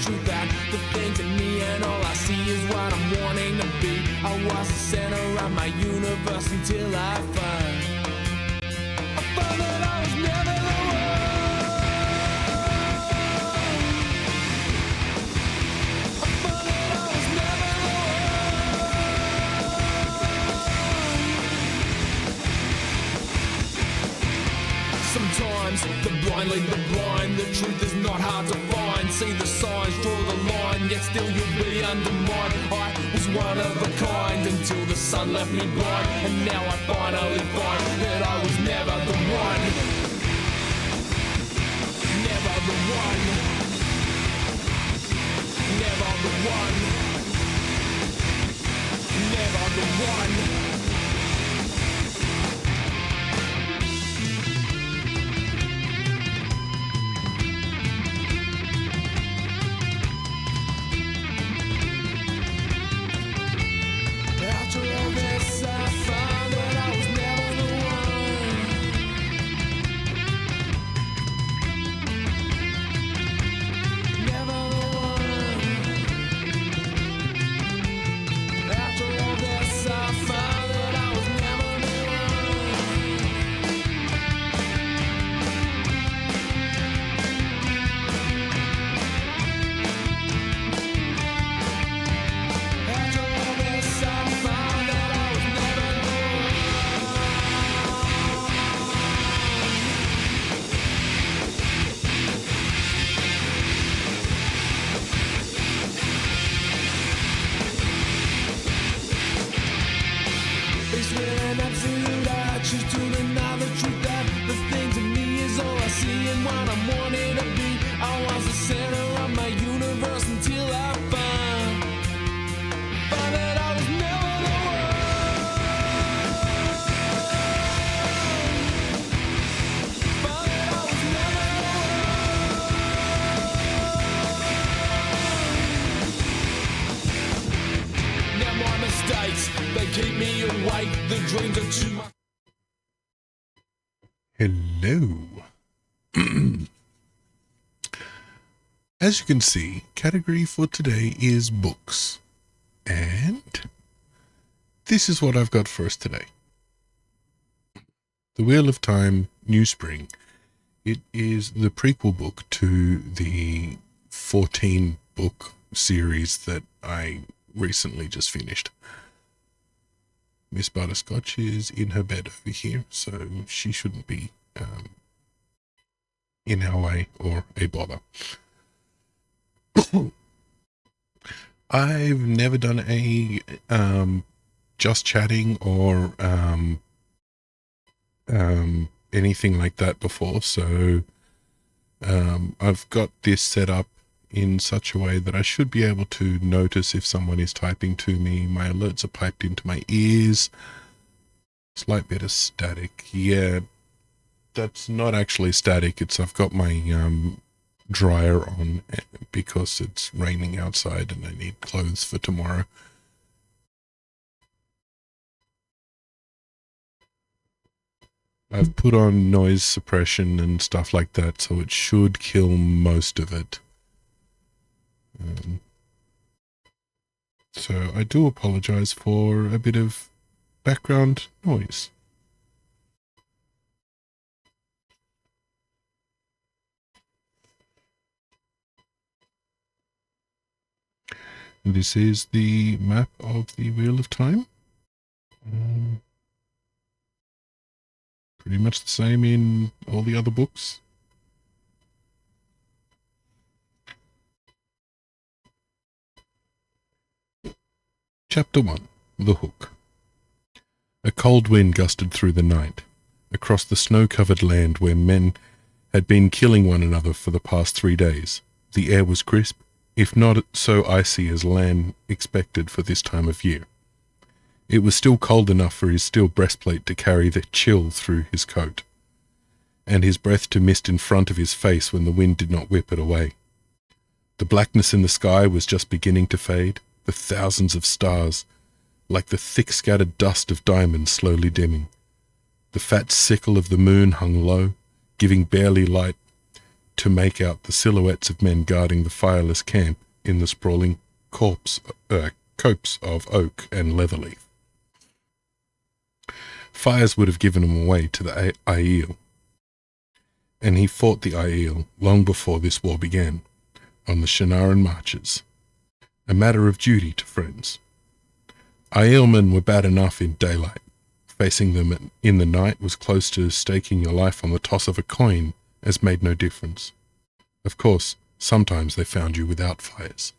truth that the things in me, and all I see is what I'm wanting to be. I was the center of my universe until I found that I was never the one. I found that I was never the one. Sometimes the blind lead the blind. The truth is not hard to find. See the signs, draw the line, yet still you'll be undermined. I was one of a kind until the sun left me blind, and now I finally find that I was never the one. Never the one. Never the one. Never the one. They keep me awake, the dreams are too much. Hello. As you can see, category for today is books. And this is what I've got for us today. The Wheel of Time, New Spring. It is the prequel book to the 14-book series that I recently just finished. Miss Butterscotch is in her bed over here, so she shouldn't be in our way or a bother. I've never done a just chatting or anything like that before, so I've got this set up in such a way that I should be able to notice if someone is typing to me. My alerts are piped into my ears. Slight bit of static. Yeah, that's not actually static. I've got my dryer on because it's raining outside and I need clothes for tomorrow. I've put on noise suppression and stuff like that, so it should kill most of it. So I do apologize for a bit of background noise. This is the map of the Wheel of Time. Pretty much the same in all the other books. Chapter 1. The Hook. A cold wind gusted through the night, across the snow-covered land where men had been killing one another for the past 3 days. The air was crisp, if not so icy as Lan expected for this time of year. It was still cold enough for his steel breastplate to carry the chill through his coat, and his breath to mist in front of his face when the wind did not whip it away. The blackness in the sky was just beginning to fade, the thousands of stars, like the thick scattered dust of diamonds, slowly dimming. The fat sickle of the moon hung low, giving barely light, to make out the silhouettes of men guarding the fireless camp in the sprawling copse of oak and leatherleaf. Fires would have given him away to the Aiel, and he fought the Aiel long before this war began, on the Shannara marches, a matter of duty to friends. Aielmen were bad enough in daylight. Facing them in the night was close to staking your life on the toss of a coin, as made no difference. Of course, sometimes they found you without fires.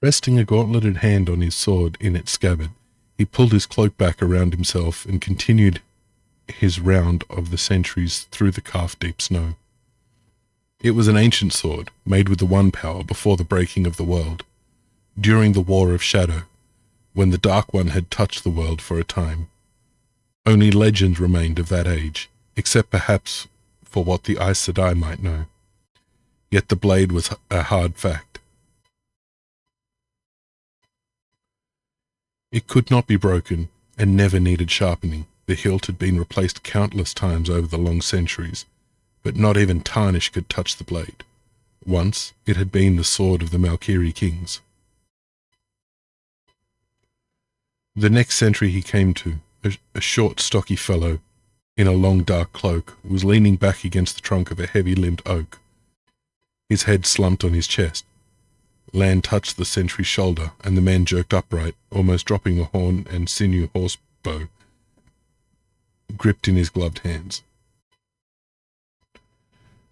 Resting a gauntleted hand on his sword in its scabbard, he pulled his cloak back around himself and continued his round of the sentries through the calf-deep snow. It was an ancient sword, made with the One Power before the breaking of the world, during the War of Shadow, when the Dark One had touched the world for a time. Only legend remained of that age, except perhaps for what the Aes Sedai might know. Yet the blade was a hard fact. It could not be broken, and never needed sharpening. The hilt had been replaced countless times over the long centuries, but not even tarnish could touch the blade. Once it had been the sword of the Malkiri kings. The next sentry he came to, a short, stocky fellow, in a long dark cloak, was leaning back against the trunk of a heavy-limbed oak, his head slumped on his chest. Lan touched the sentry's shoulder, and the man jerked upright, almost dropping the horn and sinew horse bow gripped in his gloved hands.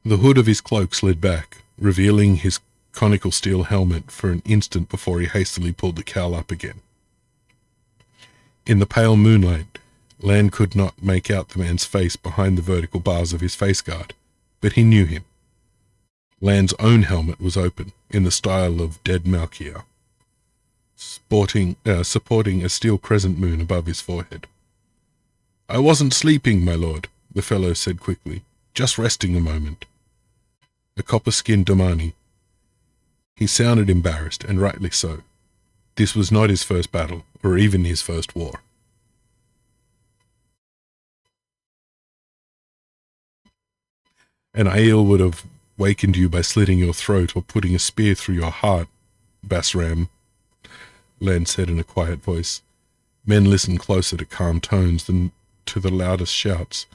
The hood of his cloak slid back, revealing his conical steel helmet for an instant before he hastily pulled the cowl up again. In the pale moonlight, Lan could not make out the man's face behind the vertical bars of his face guard, but he knew him. Lan's own helmet was open, in the style of dead Malkia, supporting a steel crescent moon above his forehead. "I wasn't sleeping, my lord," the fellow said quickly, "just resting a moment." A copper-skinned Domani. He sounded embarrassed, and rightly so. This was not his first battle, or even his first war. An Aiel would have wakened you by slitting your throat or putting a spear through your heart, Basram, Lan said in a quiet voice. Men listened closer to calm tones than to the loudest shouts,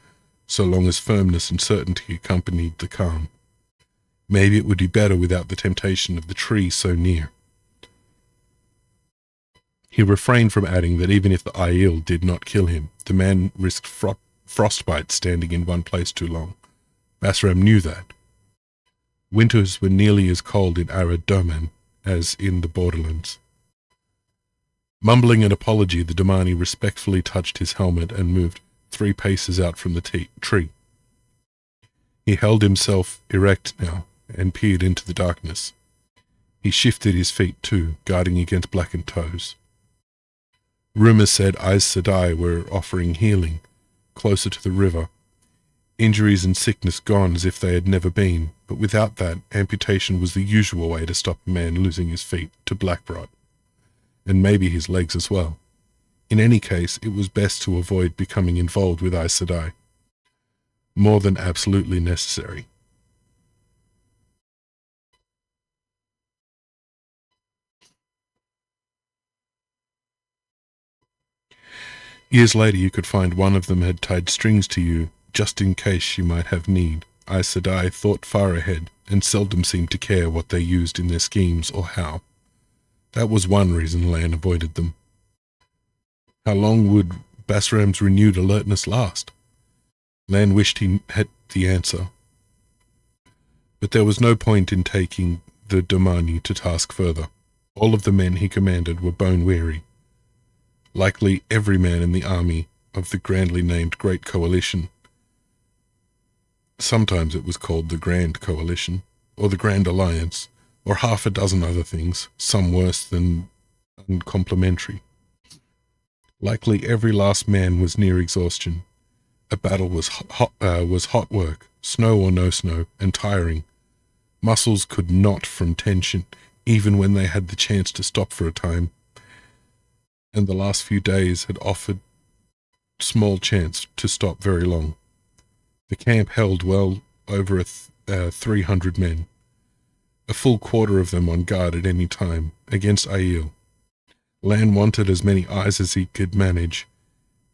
so long as firmness and certainty accompanied the calm. Maybe it would be better without the temptation of the tree so near. He refrained from adding that even if the Aiel did not kill him, the man risked frostbite standing in one place too long. Basram knew that. Winters were nearly as cold in Arad Doman as in the borderlands. Mumbling an apology, the Domani respectfully touched his helmet and moved 3 paces out from the tree. He held himself erect now and peered into the darkness. He shifted his feet too, guarding against blackened toes. Rumours said Aes Sedai were offering healing closer to the river. Injuries and sickness gone as if they had never been, but without that, amputation was the usual way to stop a man losing his feet to black rot, and maybe his legs as well. In any case, it was best to avoid becoming involved with Aes Sedai. More than absolutely necessary. Years later, you could find one of them had tied strings to you just in case you might have need. Aes Sedai thought far ahead and seldom seemed to care what they used in their schemes or how. That was one reason Lan avoided them. How long would Basram's renewed alertness last? Lan wished he had the answer. But there was no point in taking the Domani to task further. All of the men he commanded were bone-weary. Likely every man in the army of the grandly named Great Coalition. Sometimes it was called the Grand Coalition, or the Grand Alliance, or half a dozen other things, some worse than uncomplimentary. Likely every last man was near exhaustion. A battle was hot work, snow or no snow, and tiring. Muscles could knot from tension, even when they had the chance to stop for a time, and the last few days had offered small chance to stop very long. The camp held well over 300 men, a full quarter of them on guard at any time, against Aiel. Lan wanted as many eyes as he could manage,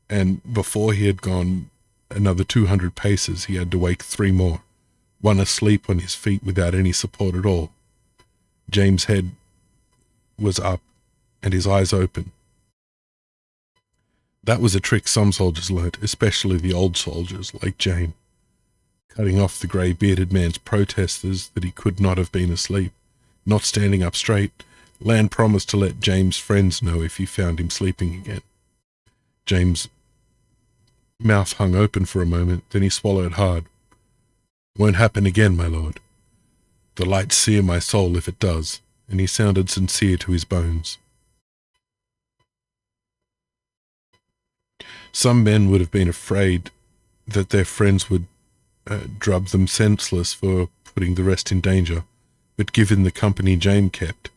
and before he had gone another 200 paces, he had to wake 3 more, one asleep on his feet without any support at all. James' head was up, and his eyes open. That was a trick some soldiers learnt, especially the old soldiers, like James, cutting off the grey-bearded man's protesters that he could not have been asleep, not standing up straight. Lan promised to let James' friends know if he found him sleeping again. James' mouth hung open for a moment, then he swallowed hard. "Won't happen again, my lord. The light sear my soul if it does," and he sounded sincere to his bones. Some men would have been afraid that their friends would drub them senseless for putting the rest in danger, but given the company James kept,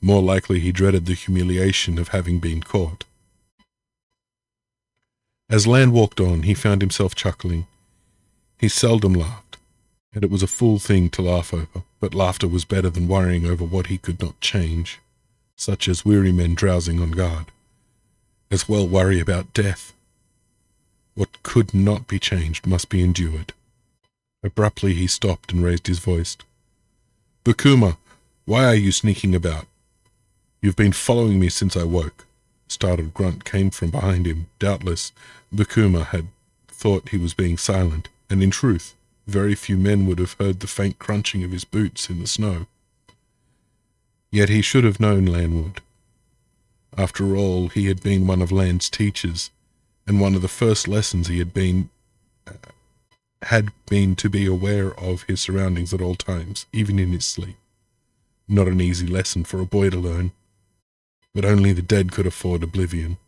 more likely he dreaded the humiliation of having been caught. As Lan walked on, he found himself chuckling. He seldom laughed, and it was a fool thing to laugh over, but laughter was better than worrying over what he could not change, such as weary men drowsing on guard. As well worry about death. What could not be changed must be endured. Abruptly he stopped and raised his voice. "Bukuma, why are you sneaking about? You've been following me since I woke." A startled grunt came from behind him. Doubtless, Bukuma had thought he was being silent, and in truth, very few men would have heard the faint crunching of his boots in the snow. Yet he should have known Lan would. After all, he had been one of Lan's teachers, and one of the first lessons he had been to be aware of his surroundings at all times, even in his sleep. Not an easy lesson for a boy to learn, but only the dead could afford oblivion.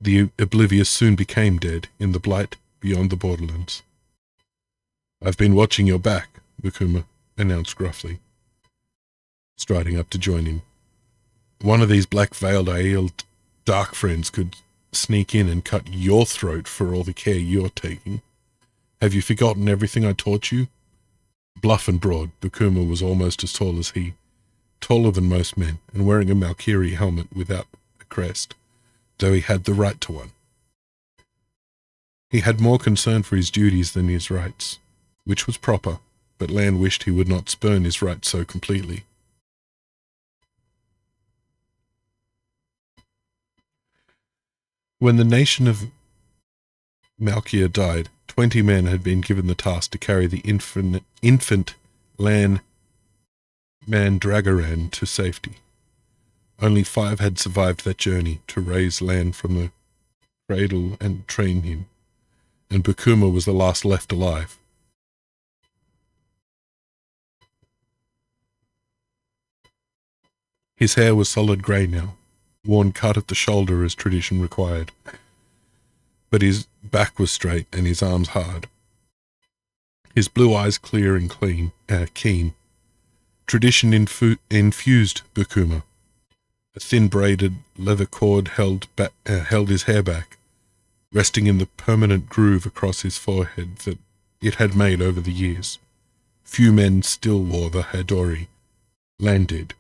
The oblivious soon became dead in the blight beyond the borderlands. "I've been watching your back," Bukuma announced gruffly, striding up to join him. "One of these black-veiled Aiel dark friends could sneak in and cut your throat for all the care you're taking. Have you forgotten everything I taught you?" Bluff and broad, Bukuma was almost as tall as he, taller than most men, and wearing a Malkiri helmet without a crest, though he had the right to one. He had more concern for his duties than his rights, which was proper, but Lan wished he would not spurn his rights so completely. When the nation of Malkia died, 20 men had been given the task to carry the infant Lan Mandragoran to safety. Only 5 had survived that journey to raise Lan from the cradle and train him, and Bukuma was the last left alive. His hair was solid grey now, worn cut at the shoulder as tradition required, but his back was straight and his arms hard. His blue eyes clear and keen. Tradition infused Bukuma. A thin braided leather cord held his hair back, resting in the permanent groove across his forehead that it had made over the years. Few men still wore the Hadori. Lan did.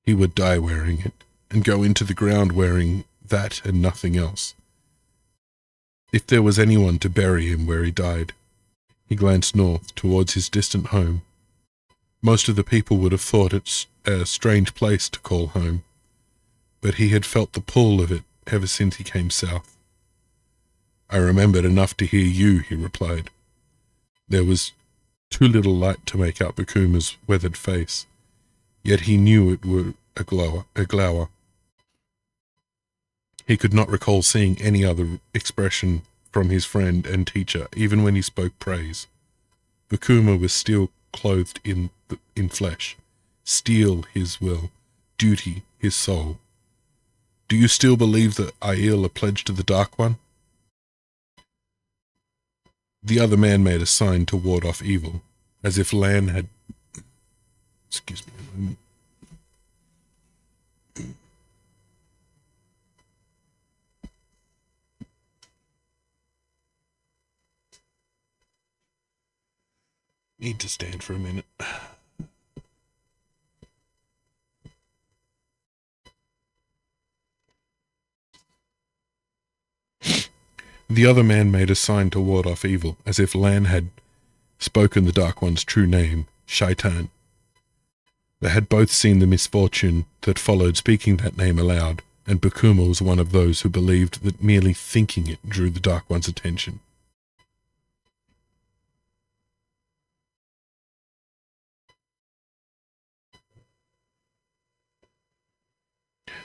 He would die wearing it, and go into the ground wearing that and nothing else. If there was anyone to bury him where he died, he glanced north towards his distant home. Most of the people would have thought it a strange place to call home, but he had felt the pull of it ever since he came south. "I remembered enough to hear you," he replied. There was too little light to make out Bukuma's weathered face, yet he knew it were a glower. He could not recall seeing any other expression from his friend and teacher, even when he spoke praise. Bukuma was still clothed in flesh, steel his will, duty his soul. "Do you still believe that Aiel are pledged to the Dark One?" The other man made a sign to ward off evil, as if Lan had Excuse me a moment. Need to stand for a minute. The other man made a sign to ward off evil, as if Lan had spoken the Dark One's true name, Shaitan. They had both seen the misfortune that followed speaking that name aloud, and Bakuma was one of those who believed that merely thinking it drew the Dark One's attention.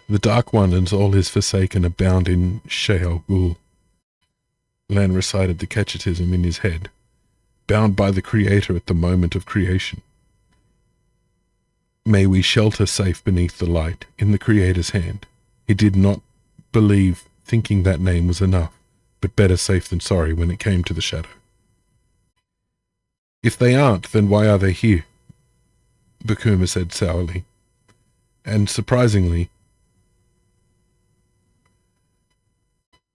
The Dark One and all his Forsaken are bound in Sheol Ghul. Lan recited the catechism in his head, bound by the Creator at the moment of creation. May we shelter safe beneath the light, in the Creator's hand. He did not believe thinking that name was enough, but better safe than sorry when it came to the shadow. If they aren't, then why are they here? Bakuma said sourly. And surprisingly,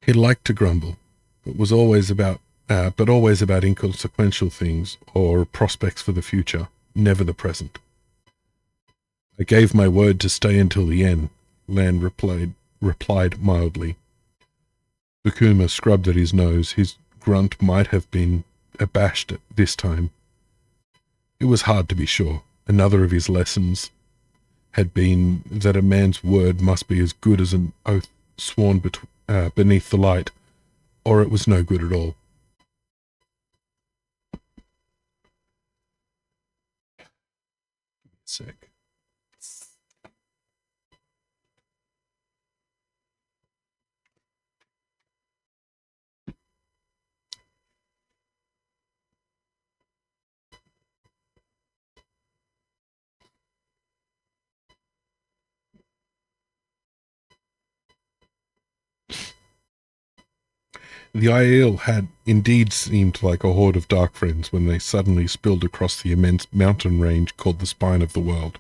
he liked to grumble, but always about inconsequential things or prospects for the future, never the present. I gave my word to stay until the end, Lan replied mildly. Bakuma scrubbed at his nose. His grunt might have been abashed at this time. It was hard to be sure. Another of his lessons had been that a man's word must be as good as an oath sworn beneath the light, or it was no good at all. Give me a sec. The Aiel had indeed seemed like a horde of dark friends when they suddenly spilled across the immense mountain range called the Spine of the World.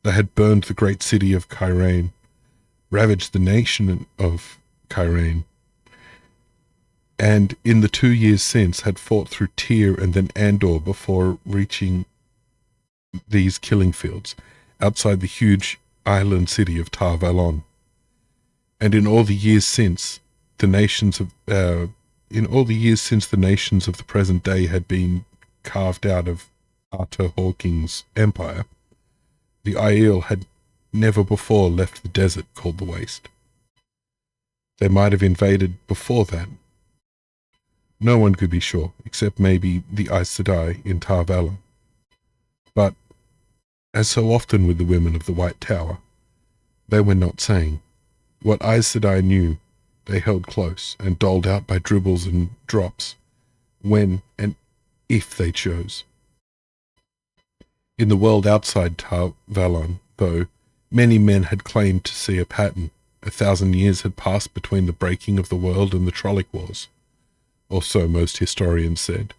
They had burned the great city of Kyrain, ravaged the nation of Kyrain, and in the 2 years since had fought through Tyr and then Andor before reaching these killing fields outside the huge island city of Tar Valon. And in all the years since the nations of the present day had been carved out of Arthur Hawking's empire, the Aiel had never before left the desert called the Waste. They might have invaded before that. No one could be sure, except maybe the Aes Sedai in Tar Valon. But, as so often with the women of the White Tower, they were not saying. What Aes Sedai knew, they held close and doled out by dribbles and drops, when and if they chose. In the world outside Tar Valon, though, many men had claimed to see a pattern. 1,000 years had passed between the breaking of the world and the Trollic Wars, or so most historians said,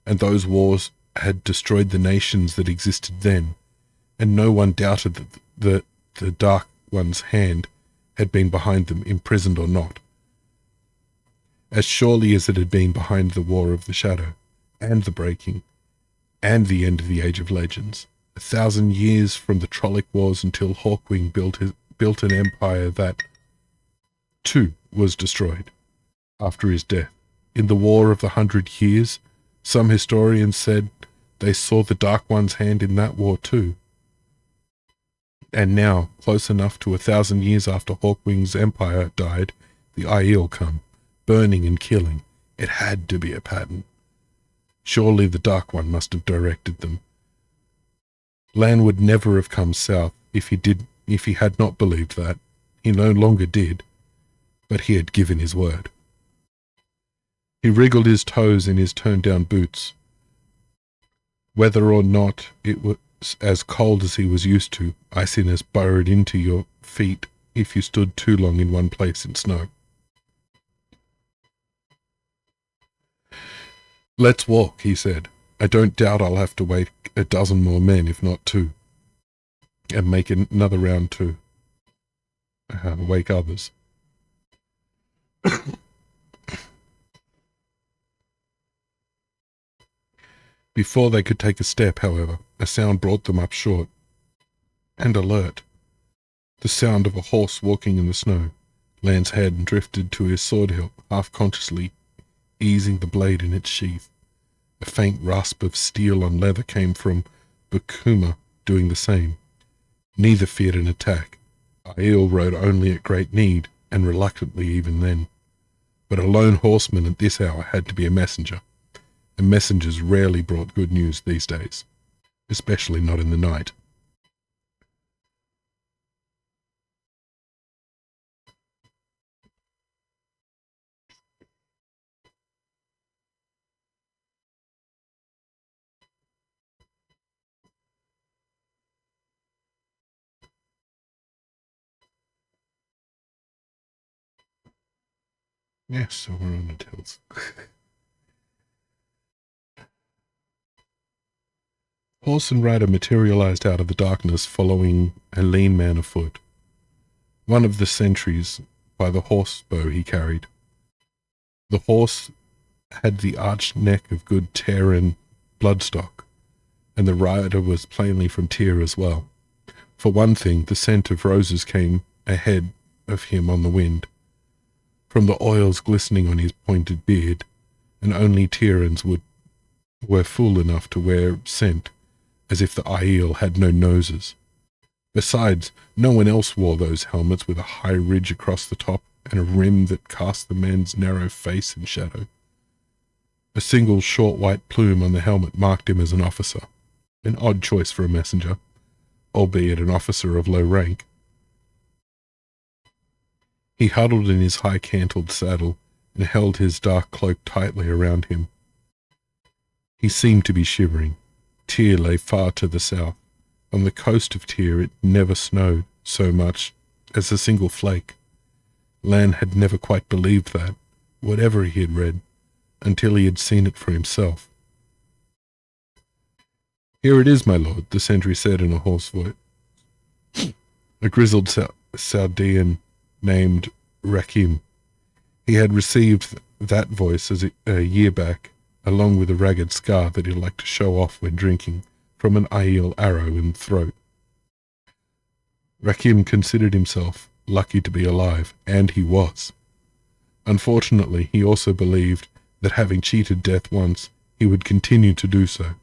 and those wars had destroyed the nations that existed then, and no one doubted that the Dark One's hand had been behind them, imprisoned or not, as surely as it had been behind the War of the Shadow, and the breaking, and the end of the Age of Legends. 1,000 years from the Trollic Wars until Hawkwing built an empire that, too, was destroyed after his death. In the War of the 100 Years, some historians said they saw the Dark One's hand in that war too. And now, close enough to 1,000 years after Hawkwing's empire died, the Aiel come, burning and killing. It had to be a pattern. Surely the Dark One must have directed them. Lan would never have come south if he had not believed that. He no longer did, but he had given his word. He wriggled his toes in his turned-down boots. Whether or not it was as cold as he was used to, iciness burrowed into your feet if you stood too long in one place in snow. "Let's walk," he said. I don't doubt I'll have to wake a dozen more men, if not two, and make another round to wake others. Before they could take a step, however, a sound brought them up short and alert. The sound of a horse walking in the snow. Lan's head drifted to his sword hilt, half-consciously easing the blade in its sheath. A faint rasp of steel on leather came from Bakuma, doing the same. Neither feared an attack. Aiel rode only at great need, and reluctantly even then. But a lone horseman at this hour had to be a messenger, and messengers rarely brought good news these days, especially not in the night. Yes, so we're on the hills. Horse and rider materialized out of the darkness, following a lean man afoot. One of the sentries by the horse bow he carried. The horse had the arched neck of good Terran bloodstock, and the rider was plainly from Tyr as well. For one thing, the scent of roses came ahead of him on the wind, from the oils glistening on his pointed beard, and only Tyrans were fool enough to wear scent, as if the Aiel had no noses. Besides, no one else wore those helmets with a high ridge across the top and a rim that cast the man's narrow face in shadow. A single short white plume on the helmet marked him as an officer, an odd choice for a messenger, albeit an officer of low rank. He huddled in his high-cantled saddle and held his dark cloak tightly around him. He seemed to be shivering. Tyr lay far to the south. On the coast of Tyr it never snowed so much as a single flake. Lan had never quite believed that, whatever he had read, until he had seen it for himself. "Here it is, my lord," the sentry said in a hoarse voice. A grizzled Saldean named Rakim. He had received that voice as a year back, along with a ragged scar that he liked to show off when drinking, from an Aiel arrow in the throat. Rakim considered himself lucky to be alive, and he was. Unfortunately, he also believed that having cheated death once, he would continue to do so.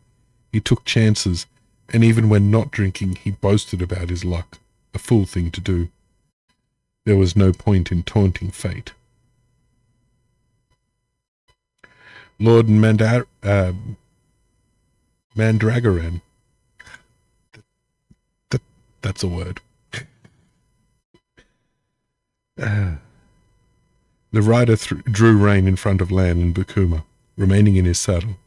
He took chances, and even when not drinking, he boasted about his luck, a fool thing to do. There was no point in taunting fate. Lord Mandragoran. That's a word. The rider drew rein in front of Lan and Bakuma, remaining in his saddle.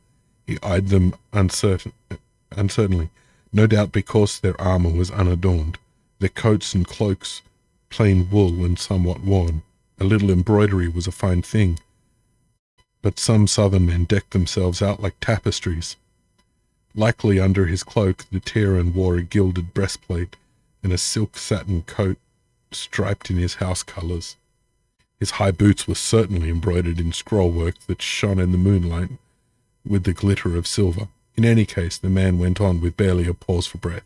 He eyed them uncertainly, no doubt because their armor was unadorned, their coats and cloaks plain wool and somewhat worn. A little embroidery was a fine thing, but some southern men decked themselves out like tapestries. Likely under his cloak the Terran wore a gilded breastplate and a silk satin coat striped in his house colours. His high boots were certainly embroidered in scrollwork that shone in the moonlight with the glitter of silver. In any case, the man went on with barely a pause for breath.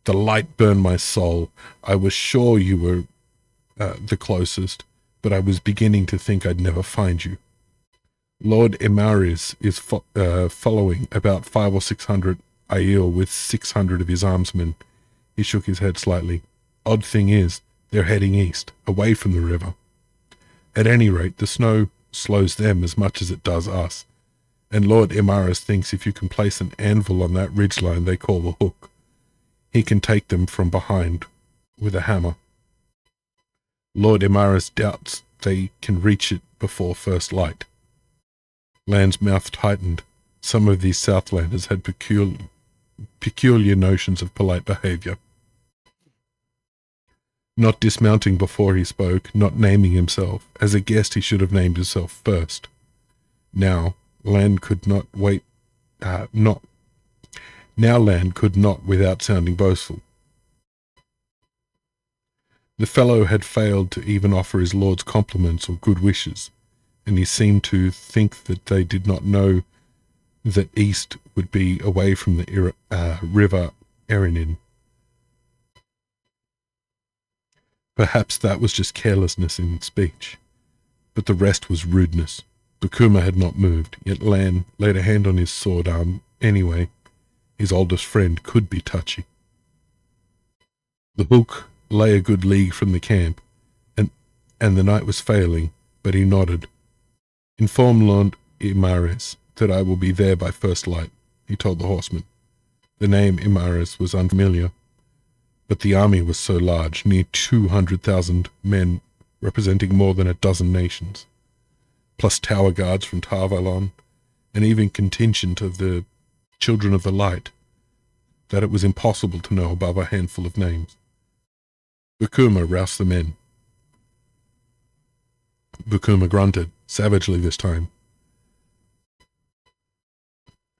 "The light burned my soul. I was sure you were the closest, but I was beginning to think I'd never find you. Lord Emariz is following about 500 or 600 Aiel with 600 of his armsmen." He shook his head slightly. "Odd thing is, they're heading east, away from the river. At any rate, the snow slows them as much as it does us, and Lord Emariz thinks if you can place an anvil on that ridgeline they call the Hook, he can take them from behind with a hammer. Lord Emariz doubts they can reach it before first light." Lan's mouth tightened. Some of these Southlanders had peculiar notions of polite behavior. Not dismounting before he spoke, not naming himself. As a guest he should have named himself first. Now, Lan could not wait not now Land could not without sounding boastful. The fellow had failed to even offer his lords compliments or good wishes, and he seemed to think that they did not know that east would be away from the river Erenin. Perhaps that was just carelessness in speech, but the rest was rudeness. Bakuma had not moved, yet Lan laid a hand on his sword arm anyway. His oldest friend could be touchy. The hook lay a good league from the camp, and the night was failing, but he nodded. Inform Lord Imares that I will be there by first light, he told the horseman. The name Imares was unfamiliar, but the army was so large, near 200,000 men representing more than a dozen nations, plus tower guards from Tarvalon, and even contingent of the Children of the Light, that it was impossible to know above a handful of names. Bakuma roused the men. Bakuma grunted, savagely this time,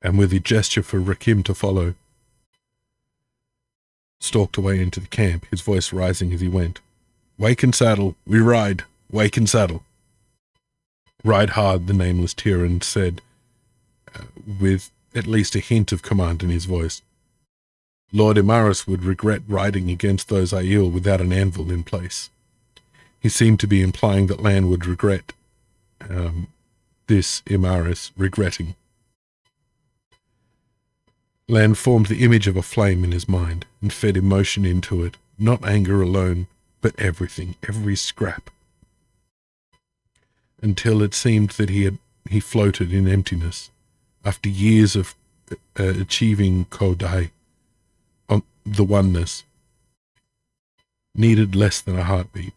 and with a gesture for Rakim to follow, stalked away into the camp, his voice rising as he went. Wake and saddle, we ride, wake and saddle. Ride hard, the nameless Tyran said, with at least a hint of command in his voice. Lord Imaris would regret riding against those Aiel without an anvil in place. He seemed to be implying that Lan would regret this Imaris regretting. Lan formed the image of a flame in his mind and fed emotion into it, not anger alone, but everything, every scrap, until it seemed that he floated in emptiness. After years of achieving Kodai, on the oneness, needed less than a heartbeat.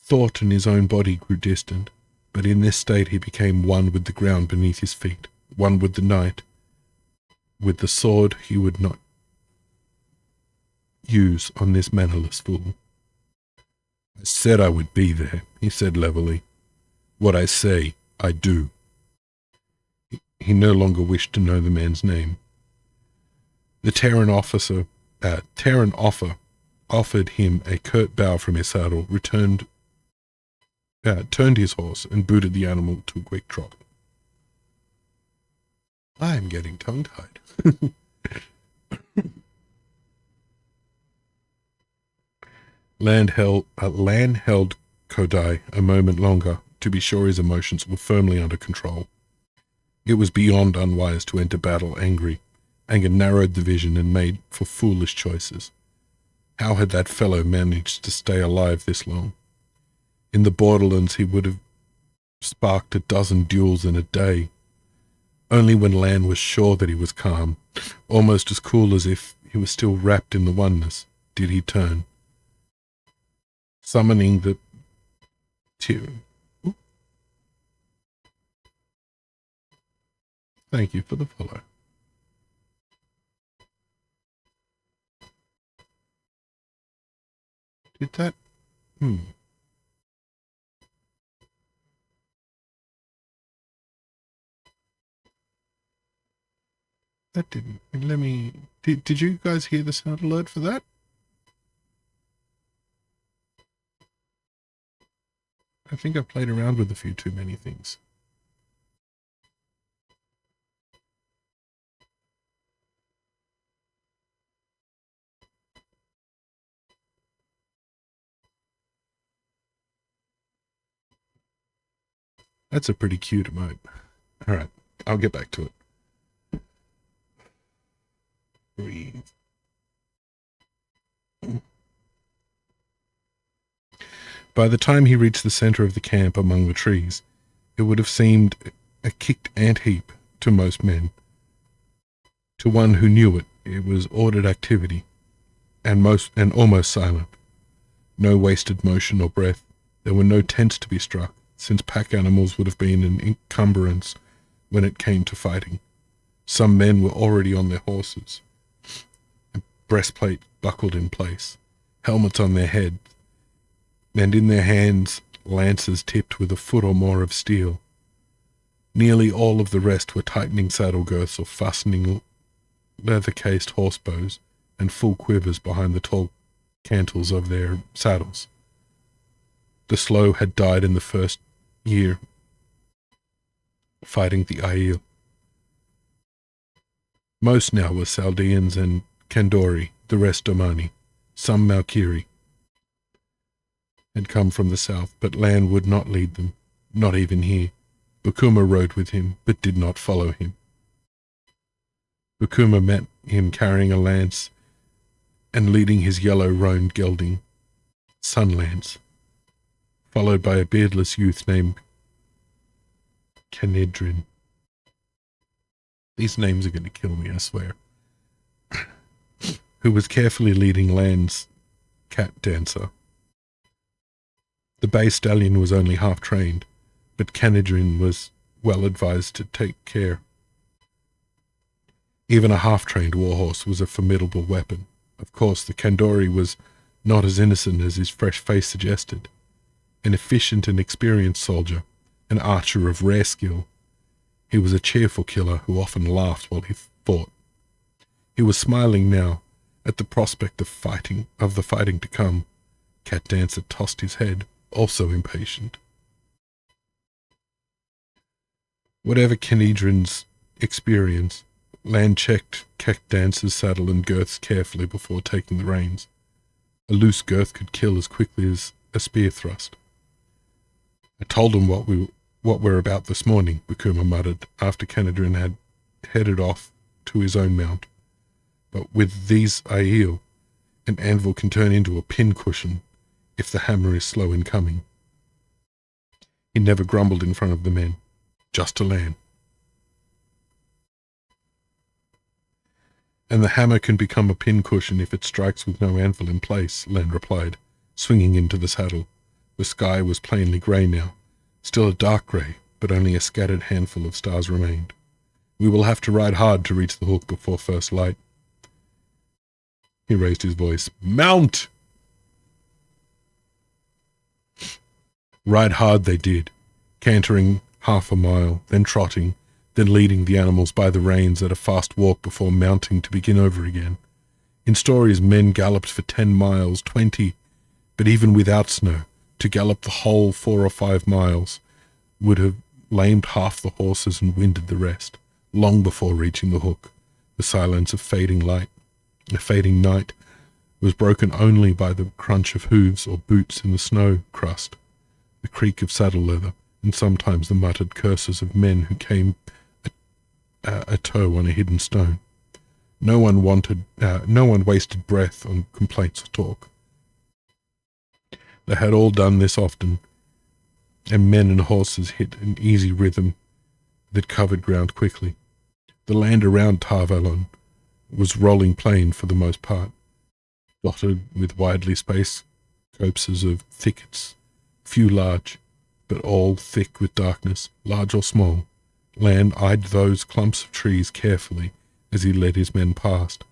Thought and his own body grew distant, but in this state he became one with the ground beneath his feet, one with the night, with the sword he would not use on this mannerless fool. I said I would be there, he said levelly. What I say, I do. He no longer wished to know the man's name. The Terran offered him a curt bow from his saddle, turned his horse, and booted the animal to a quick trot. I am getting tongue-tied. Lan held Kodai a moment longer to be sure his emotions were firmly under control. It was beyond unwise to enter battle angry. Anger narrowed the vision and made for foolish choices. How had that fellow managed to stay alive this long? In the borderlands he would have sparked a dozen duels in a day. Only when Lan was sure that he was calm, almost as cool as if he was still wrapped in the oneness, did he turn. Summoning the Tyran. Thank you for the follow. Did that? That didn't. Let me. Did you guys hear the sound alert for that? I think I played around with a few too many things. That's a pretty cute emote. All right, I'll get back to it. Breathe. By the time he reached the center of the camp among the trees, it would have seemed a kicked ant heap to most men. To one who knew it, it was ordered activity, and almost silent. No wasted motion or breath. There were no tents to be struck, since pack animals would have been an encumbrance when it came to fighting. Some men were already on their horses, a breastplate buckled in place, helmets on their heads, and in their hands lances tipped with a foot or more of steel. Nearly all of the rest were tightening saddle girths or fastening leather-cased horsebows and full quivers behind the tall cantles of their saddles. The slow had died in the first year fighting the Aiel. Most now were Chaldeans and Kandori, the rest Domani. Some Malkiri had come from the south, but Lan would not lead them, not even here. Bukuma rode with him, but did not follow him. Bukuma met him carrying a lance and leading his yellow-roan gelding, Sunlance, followed by a beardless youth named Canedrin. These names are going to kill me, I swear. Who was carefully leading Lan's cat dancer. The bay stallion was only half trained, but Canedrin was well advised to take care. Even a half-trained warhorse was a formidable weapon. Of course, the Kandori was not as innocent as his fresh face suggested. An efficient and experienced soldier, an archer of rare skill, he was a cheerful killer who often laughed while he fought. He was smiling now at the prospect of the fighting to come. Cat Dancer tossed his head, also impatient. Whatever Canedrin's experience, Lan checked Cat Dancer's saddle and girths carefully before taking the reins. A loose girth could kill as quickly as a spear thrust. I told him what we're about this morning, Bukuma muttered, after Canedrin had headed off to his own mount. But with these Aiel, an anvil can turn into a pincushion if the hammer is slow in coming. He never grumbled in front of the men, just to Lan. And the hammer can become a pincushion if it strikes with no anvil in place, Lan replied, swinging into the saddle. The sky was plainly grey now, still a dark grey, but only a scattered handful of stars remained. We will have to ride hard to reach the hook before first light. He raised his voice. Mount! Ride hard they did, cantering half a mile, then trotting, then leading the animals by the reins at a fast walk before mounting to begin over again. In stories, men galloped for 10 miles, 20, but even without snow, to gallop the whole 4 or 5 miles would have lamed half the horses and winded the rest, long before reaching the hook. The silence of fading light, a fading night, was broken only by the crunch of hooves or boots in the snow crust, the creak of saddle leather, and sometimes the muttered curses of men who came a toe on a hidden stone. No one wasted breath on complaints or talk. They had all done this often, and men and horses hit an easy rhythm that covered ground quickly. The land around Tarvalon was rolling plain for the most part, dotted with widely spaced copses of thickets, few large, but all thick with darkness, large or small. Lan eyed those clumps of trees carefully as he led his men past,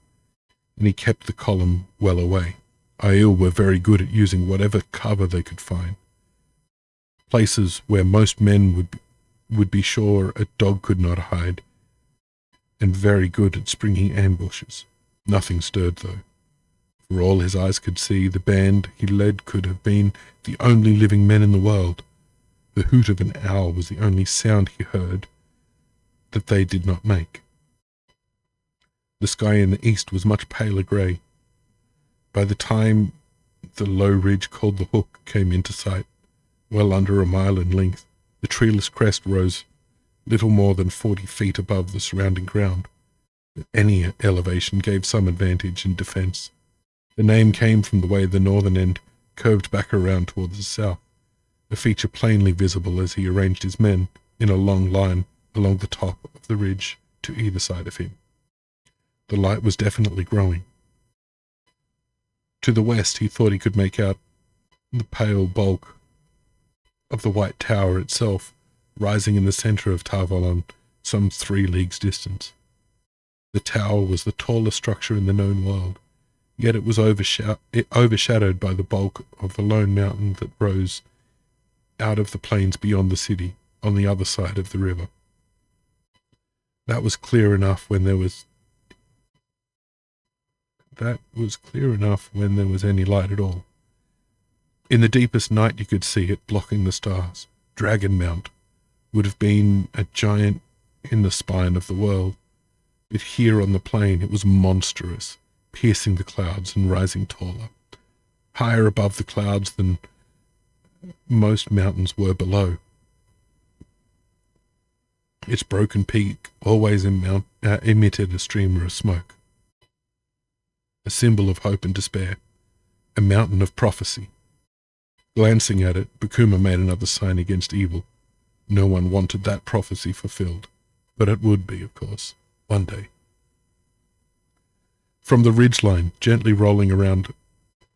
and he kept the column well away. Aiel were very good at using whatever cover they could find. Places where most men would be sure a dog could not hide, and very good at springing ambushes. Nothing stirred, though. For all his eyes could see, the band he led could have been the only living men in the world. The hoot of an owl was the only sound he heard that they did not make. The sky in the east was much paler grey. By the time the low ridge called the Hook came into sight, well under a mile in length, the treeless crest rose little more than 40 feet above the surrounding ground. Any elevation gave some advantage in defence. The name came from the way the northern end curved back around towards the south, a feature plainly visible as he arranged his men in a long line along the top of the ridge to either side of him. The light was definitely growing. To the west he thought he could make out the pale bulk of the white tower itself, rising in the centre of Tarvalon, some 3 leagues distant. The tower was the tallest structure in the known world, yet it was overshadowed by the bulk of the lone mountain that rose out of the plains beyond the city, on the other side of the river. That was clear enough when there was any light at all. In the deepest night you could see it blocking the stars. Dragon Mount would have been a giant in the spine of the world, but here on the plain it was monstrous, piercing the clouds and rising taller, higher above the clouds than most mountains were below. Its broken peak always emitted a streamer of smoke, a symbol of hope and despair, a mountain of prophecy. Glancing at it, Bakuma made another sign against evil. No one wanted that prophecy fulfilled, but it would be, of course, one day. From the ridgeline, gently rolling ground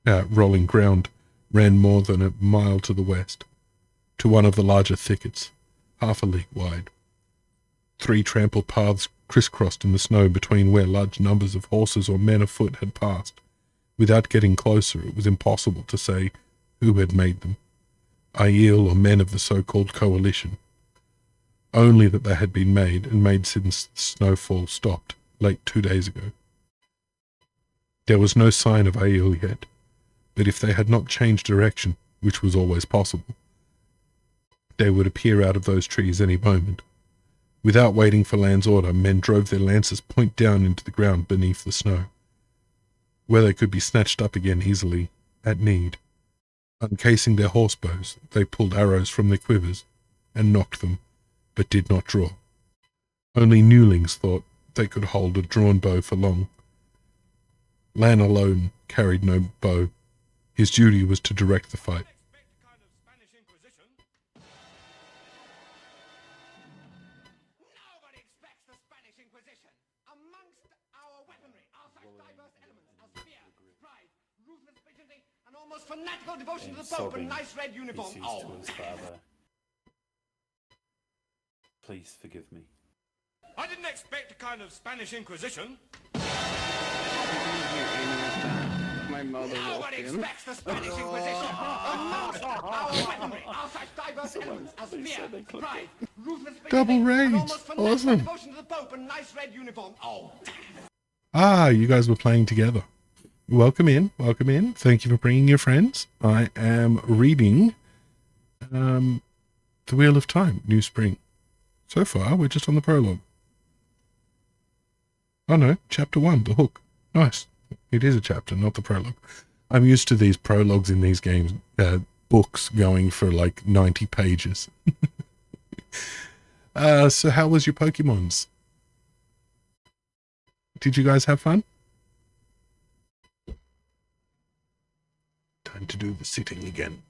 ran more than a mile to the west, to one of the larger thickets, half a league wide. 3 trampled paths crisscrossed in the snow between where large numbers of horses or men afoot had passed. Without getting closer, it was impossible to say who had made them, Aiel or men of the so-called coalition. Only that they had been made, and made since the snowfall stopped, late 2 days ago. There was no sign of Aiel yet, but if they had not changed direction, which was always possible, they would appear out of those trees any moment. Without waiting for Land's order, men drove their lances point down into the ground beneath the snow, where they could be snatched up again easily, at need. Uncasing their horsebows, they pulled arrows from their quivers and knocked them, but did not draw. Only newlings thought they could hold a drawn bow for long. Lan alone carried no bow. His duty was to direct the fight. Nobody expects the Spanish Inquisition. Amongst our weaponry are such diverse elements as fear, pride, ruthless bigotry, and almost fanatical devotion to the Pope and nice red uniform. He sees to his father. Please forgive me. I didn't expect a kind of Spanish Inquisition. My mother walked Nobody in. expects the Spanish Inquisition. Amongst our weaponry are such diverse elements as fear, pride, ruthless bigotry, Double rage. and almost fanatical Awesome. devotion to the Pope and nice red uniform. Oh, Ah, you guys were playing together. Welcome in, welcome in. Thank you for bringing your friends. I am reading The Wheel of Time, New Spring. So far, we're just on the prologue. Oh no, chapter 1, The Hook. Nice. It is a chapter, not the prologue. I'm used to these prologues in these games, books going for like 90 pages. So how was your Pokemons? Did you guys have fun? Time to do the sitting again.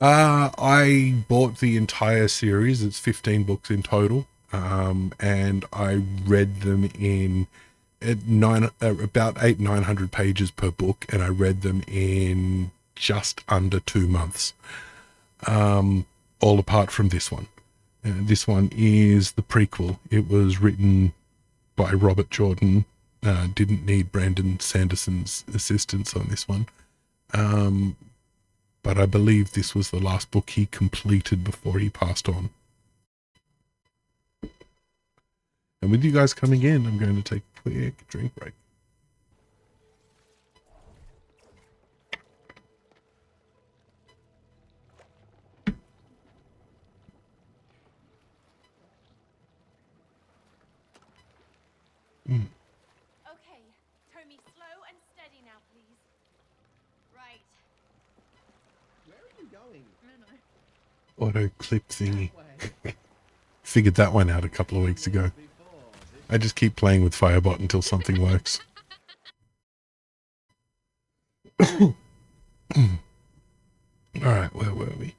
I bought the entire series. It's 15 books in total. And I read them in about 900 pages per book, and I read them in just under 2 months. All apart from this one. This one is the prequel. It was written by Robert Jordan. Didn't need Brandon Sanderson's assistance on this one. But I believe this was the last book he completed before he passed on. And with you guys coming in, I'm going to take a quick drink break. Okay, turn me slow and steady now, please. Right. Where are you going? Auto clip thingy. Figured that one out a couple of weeks ago. I just keep playing with Firebot until something works. Alright, where were we?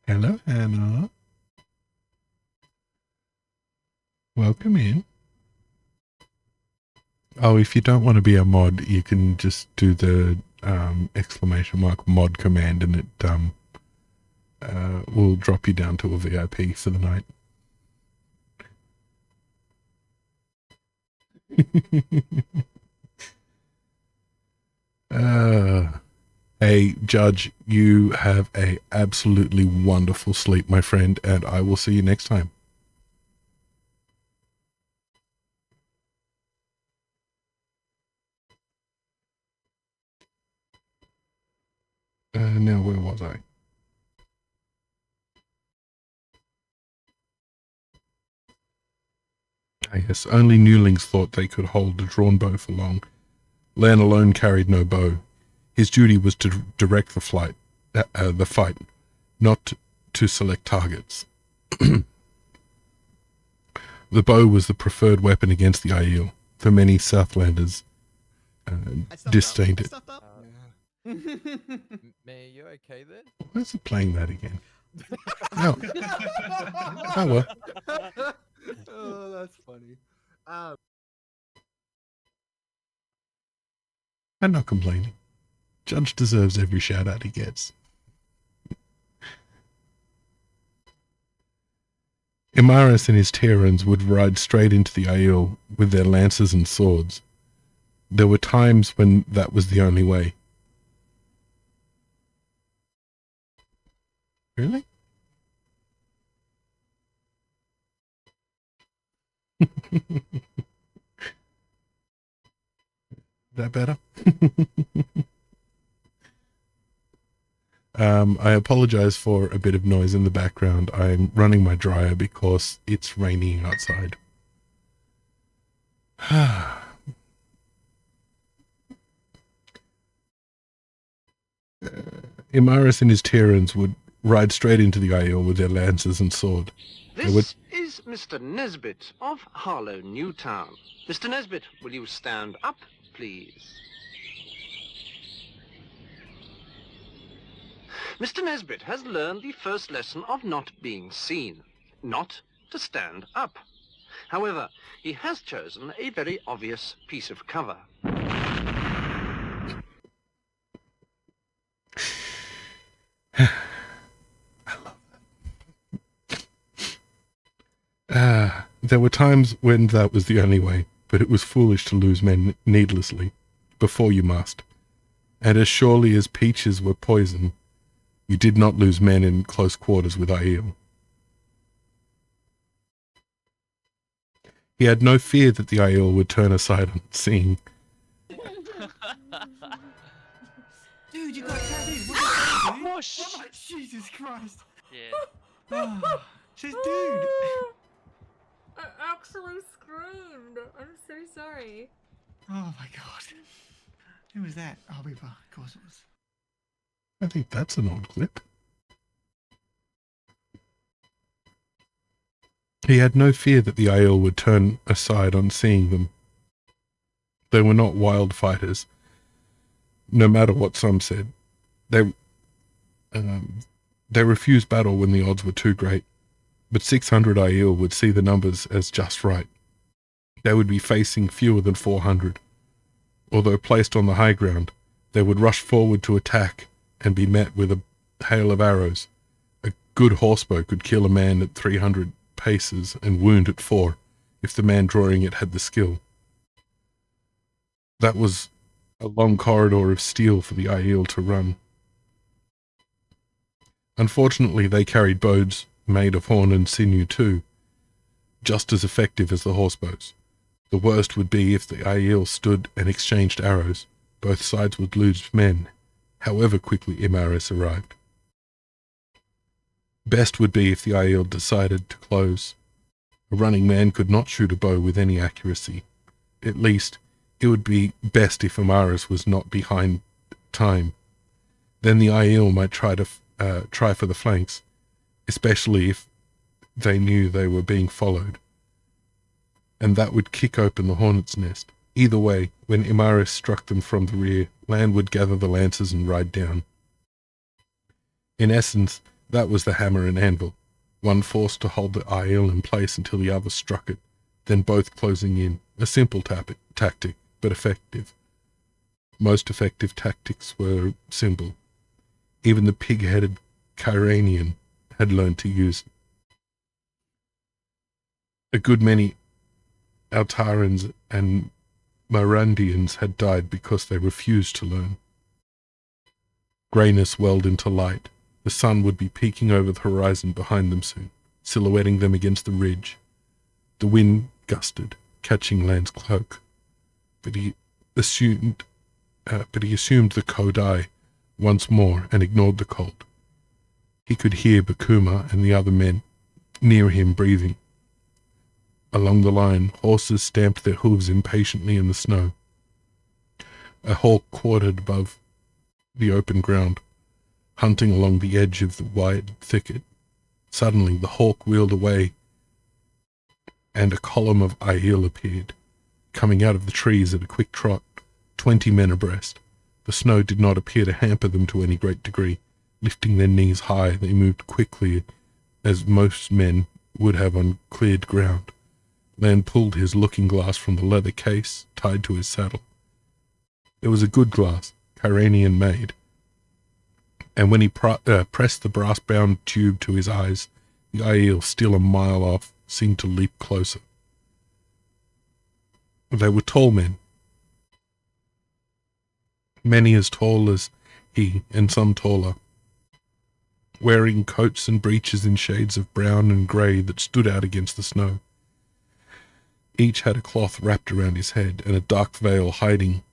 Hello, Hannah. Welcome in. Oh, if you don't want to be a mod, you can just do the exclamation mark mod command, and it will drop you down to a VIP for the night. Hey, Judge, you have a absolutely wonderful sleep, my friend, and I will see you next time. Now, where was I? Yes, only newlings thought they could hold a drawn bow for long. Lan alone carried no bow. His duty was to direct the fight, not to select targets. The bow was the preferred weapon against the Aiel, for many Southlanders disdained it. May, you okay there? Why is it playing that again? No. Oh, well. Oh, that's funny. I'm not complaining. Judge deserves every shout out he gets. Imaris and his Terrans would ride straight into the Aiel with their lances and swords. There were times when that was the only way. Really? That better? I apologize for a bit of noise in the background. I'm running my dryer because it's raining outside. Imaris and his Terrans would ride straight into the Aiel with their lances and sword. This is Mr. Nesbit of Harlow Newtown. Mr. Nesbit, will you stand up, please? Mr. Nesbit has learned the first lesson of not being seen, not to stand up. However, he has chosen a very obvious piece of cover. There were times when that was the only way, but it was foolish to lose men needlessly, before you must. And as surely as peaches were poison, you did not lose men in close quarters with Aiel. He had no fear that the Aiel would turn aside on seeing. Dude, you got tattoos. What the dude? Oh, Jesus Christ. Yeah. Oh, she's dude. I actually screamed. I'm so sorry. Oh my god. Who was that? Oh, Reaper. Of course it was. I think that's an old clip. He had no fear that the Aiel would turn aside on seeing them. They were not wild fighters, no matter what some said. They refused battle when the odds were too great, but 600 Aiel would see the numbers as just right. They would be facing fewer than 400. Although placed on the high ground, they would rush forward to attack and be met with a hail of arrows. A good horsebow could kill a man at 300 paces and wound at 4 if the man drawing it had the skill. That was a long corridor of steel for the Aiel to run. Unfortunately, they carried bows made of horn and sinew too, just as effective as the horsebows. The worst would be if the Aiel stood and exchanged arrows. Both sides would lose men, however quickly Imaris arrived. Best would be if the Aiel decided to close. A running man could not shoot a bow with any accuracy. At least, it would be best if Imaris was not behind time. Then the Aiel might try for the flanks, especially if they knew they were being followed. And that would kick open the hornet's nest. Either way, when Imaris struck them from the rear, Lan would gather the lances and ride down. In essence, that was the hammer and anvil, one forced to hold the Aiel in place until the other struck it, then both closing in, a simple tactic, but effective. Most effective tactics were simple. Even the pig-headed Kyranian had learned to use it. A good many Altarans and Mirandians had died because they refused to learn. Greyness welled into light. The sun would be peeking over the horizon behind them soon, silhouetting them against the ridge. The wind gusted, catching Lan's cloak, but he assumed the Kodai once more and ignored the cold. He could hear Bakuma and the other men near him breathing. Along the line, horses stamped their hooves impatiently in the snow. A hawk quartered above the open ground, hunting along the edge of the wide thicket. Suddenly, the hawk wheeled away, and a column of Aiel appeared, coming out of the trees at a quick trot, 20 men abreast. The snow did not appear to hamper them to any great degree. Lifting their knees high, they moved quickly, as most men would have on cleared ground. Lan pulled his looking glass from the leather case tied to his saddle. It was a good glass, Kyranian made, and when he pressed the brass-bound tube to his eyes, the Aiel, still a mile off, seemed to leap closer. They were tall men, many as tall as he, and some taller, wearing coats and breeches in shades of brown and grey that stood out against the snow. Each had a cloth wrapped around his head and a dark veil hiding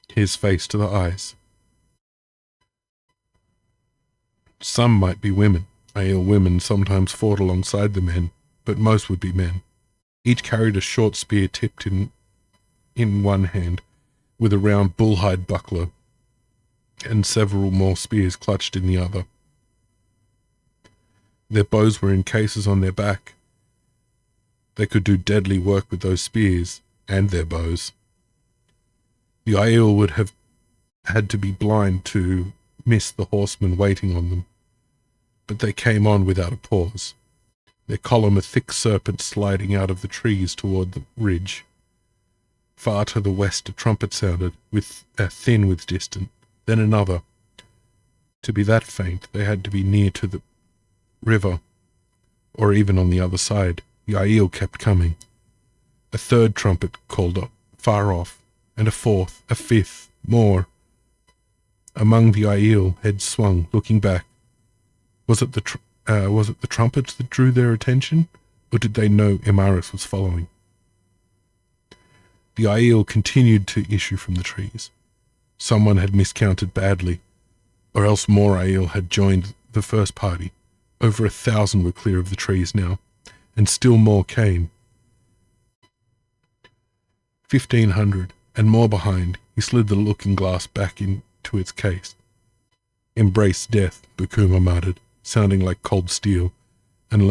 his face to the eyes. Some might be women. Aiel women sometimes fought alongside the men, but most would be men. Each carried a short spear tipped in one hand, with a round bullhide buckler, and several more spears clutched in the other. Their bows were in cases on their back. They could do deadly work with those spears and their bows. The Aiel would have had to be blind to miss the horsemen waiting on them, but they came on without a pause, their column a thick serpent sliding out of the trees toward the ridge. Far to the west a trumpet sounded, thin with distant, then another. To be that faint, they had to be near to the river, or even on the other side. The Aiel kept coming. A third trumpet called up, far off, and a fourth, a fifth, more. Among the Aiel, heads swung, looking back. Was it the trumpets that drew their attention, or did they know Imaris was following? The Aiel continued to issue from the trees. Someone had miscounted badly, or else more Aiel had joined the first party. Over 1,000 were clear of the trees now, and still more came. 1,500, and more behind. He slid the looking glass back into its case. Embrace death, Bakuma muttered, sounding like cold steel, and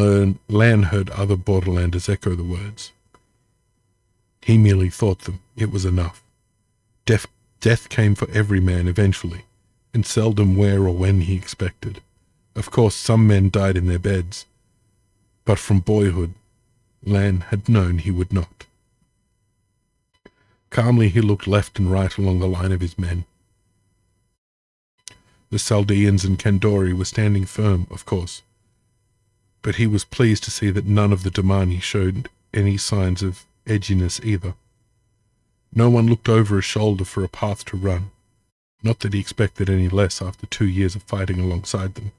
Lan heard other Borderlanders echo the words. He merely thought them. It was enough. Death came for every man eventually, and seldom where or when he expected. Of course, some men died in their beds, but from boyhood, Lan had known he would not. Calmly he looked left and right along the line of his men. The Chaldeans and Kandori were standing firm, of course, but he was pleased to see that none of the Damani showed any signs of edginess either. No one looked over his shoulder for a path to run. Not that he expected any less after 2 years of fighting alongside them,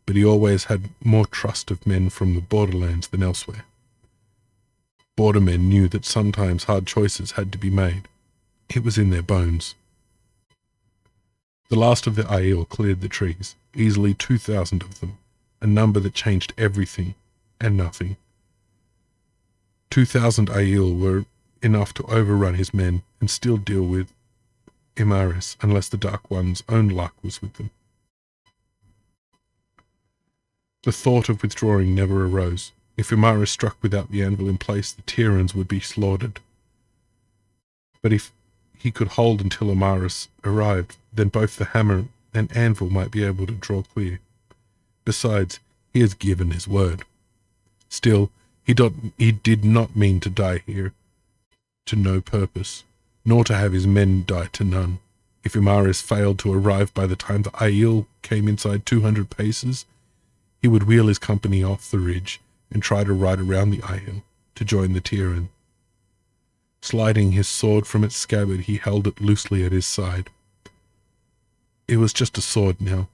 but he always had more trust of men from the borderlands than elsewhere. Bordermen knew that sometimes hard choices had to be made. It was in their bones. The last of the Aiel cleared the trees, easily 2,000 of them, a number that changed everything and nothing. 2,000 Aiel were enough to overrun his men and still deal with Imaris, unless the Dark One's own luck was with them. The thought of withdrawing never arose. If Imaris struck without the anvil in place, the Tyrans would be slaughtered. But if he could hold until Imaris arrived, then both the hammer and anvil might be able to draw clear. Besides, he has given his word. Still, he did not mean to die here, to no purpose. nor to have his men die to none. If Imaris failed to arrive by the time the Aiel came inside 200 paces, he would wheel his company off the ridge and try to ride around the Aiel to join the Tyrian. Sliding his sword from its scabbard, he held it loosely at his side. It was just a sword now,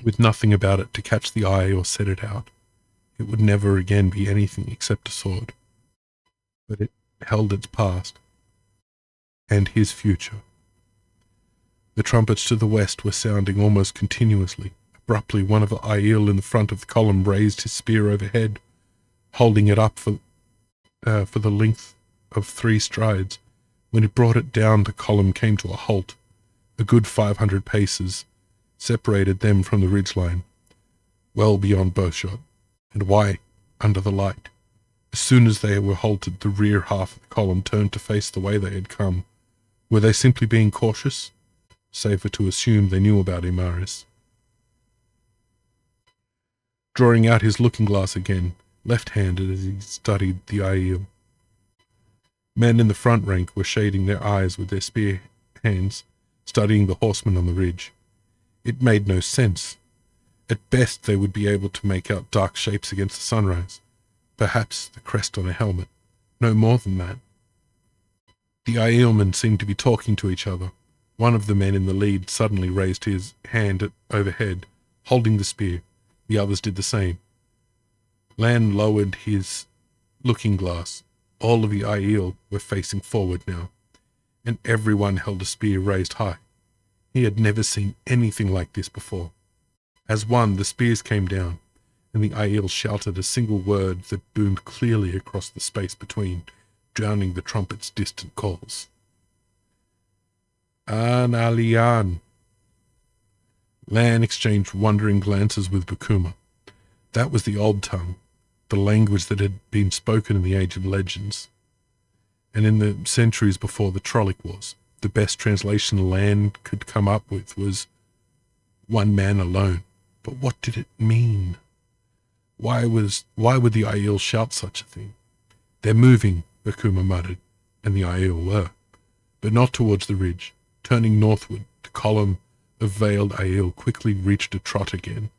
with nothing about it to catch the eye or set it out. It would never again be anything except a sword. But it held its past and his future. The trumpets to the west were sounding almost continuously. Abruptly, one of the Aiel in the front of the column raised his spear overhead, holding it up for the length of 3 strides. When he brought it down, the column came to a halt. A good 500 paces separated them from the ridgeline, well beyond bowshot. And why? Under the light. As soon as they were halted, the rear half of the column turned to face the way they had come. Were they simply being cautious? Safer to assume they knew about Imaris. Drawing out his looking glass again, left-handed as he studied the Aiel. Men in the front rank were shading their eyes with their spear hands, studying the horsemen on the ridge. It made no sense. At best they would be able to make out dark shapes against the sunrise. Perhaps the crest on a helmet. No more than that. The Aielmen seemed to be talking to each other. One of the men in the lead suddenly raised his hand overhead, holding the spear. The others did the same. Lan lowered his looking glass. All of the Aiel were facing forward now, and everyone held a spear raised high. He had never seen anything like this before. As one, the spears came down, and the Aiel shouted a single word that boomed clearly across the space between, drowning the trumpet's distant calls. An Alian. Lan exchanged wondering glances with Bakuma. That was the old tongue, the language that had been spoken in the Age of Legends, and in the centuries before the Trollic Wars. The best translation Lan could come up with was one man alone. But what did it mean? Why would the Aiel shout such a thing? They're moving, Bakuma muttered, and the Aiel were, but not towards the ridge. Turning northward, the column of veiled Aiel quickly reached a trot again,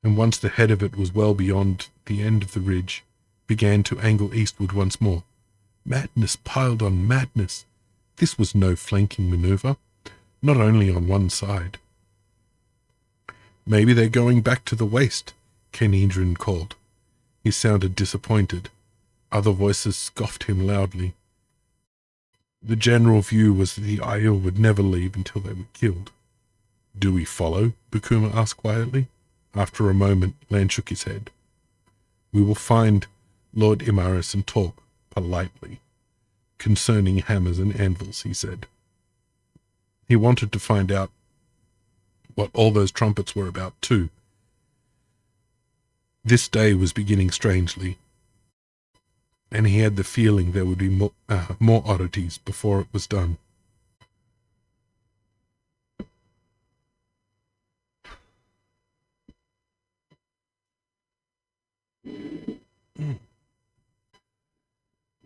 and once the head of it was well beyond the end of the ridge, began to angle eastward once more. Madness piled on madness. This was no flanking maneuver, not only on one side. Maybe they're going back to the waist, Kenedrin called. He sounded disappointed. Other voices scoffed him loudly. The general view was that the Aiel would never leave until they were killed. Do we follow? Bakuma asked quietly. After a moment, Lan shook his head. We will find Lord Imaris and talk politely concerning hammers and anvils, he said. He wanted to find out what all those trumpets were about too. This day was beginning strangely, and he had the feeling there would be more oddities before it was done.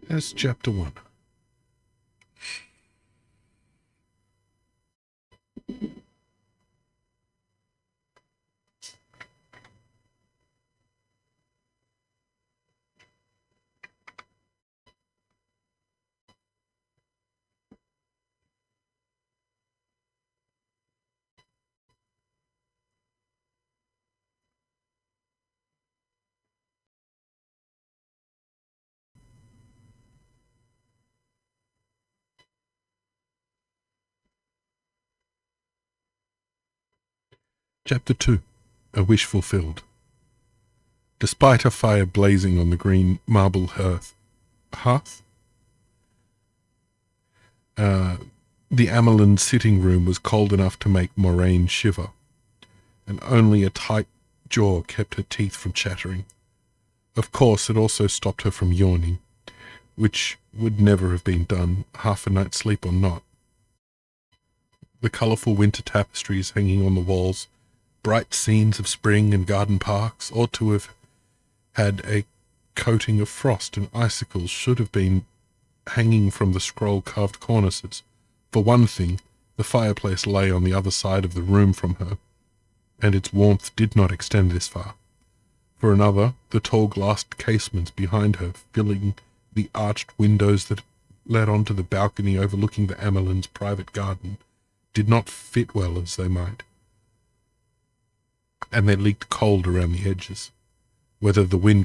That's chapter 1. Chapter 2. A Wish Fulfilled. Despite a fire blazing on the green marble hearth, the Amelin sitting room was cold enough to make Moraine shiver, and only a tight jaw kept her teeth from chattering. Of course, it also stopped her from yawning, which would never have been done, half a night's sleep or not. The colourful winter tapestries hanging on the walls, bright scenes of spring and garden parks, ought to have had a coating of frost, and icicles should have been hanging from the scroll-carved cornices. For one thing, the fireplace lay on the other side of the room from her, and its warmth did not extend this far. For another, the tall glassed casements behind her, filling the arched windows that led onto the balcony overlooking the Amelins' private garden, did not fit well as they might, and they leaked cold around the edges. Whenever the wind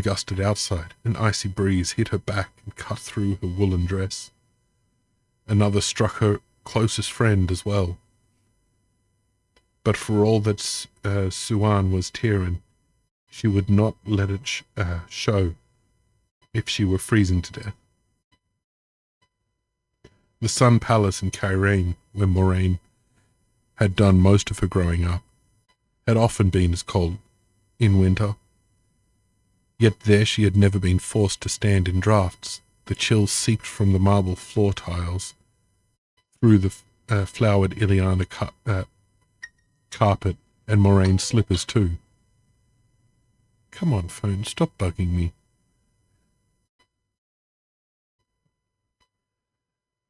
gusted outside, an icy breeze hit her back and cut through her woolen dress. Another struck her closest friend as well. But for all that Suan was Tyrion, she would not let it show if she were freezing to death. The Sun Palace in Cairhien, where Moraine had done most of her growing up, had often been as cold in winter. Yet there she had never been forced to stand in draughts. The chill seeped from the marble floor tiles through the flowered Ileana carpet and Moraine's slippers too. Come on, phone, stop bugging me.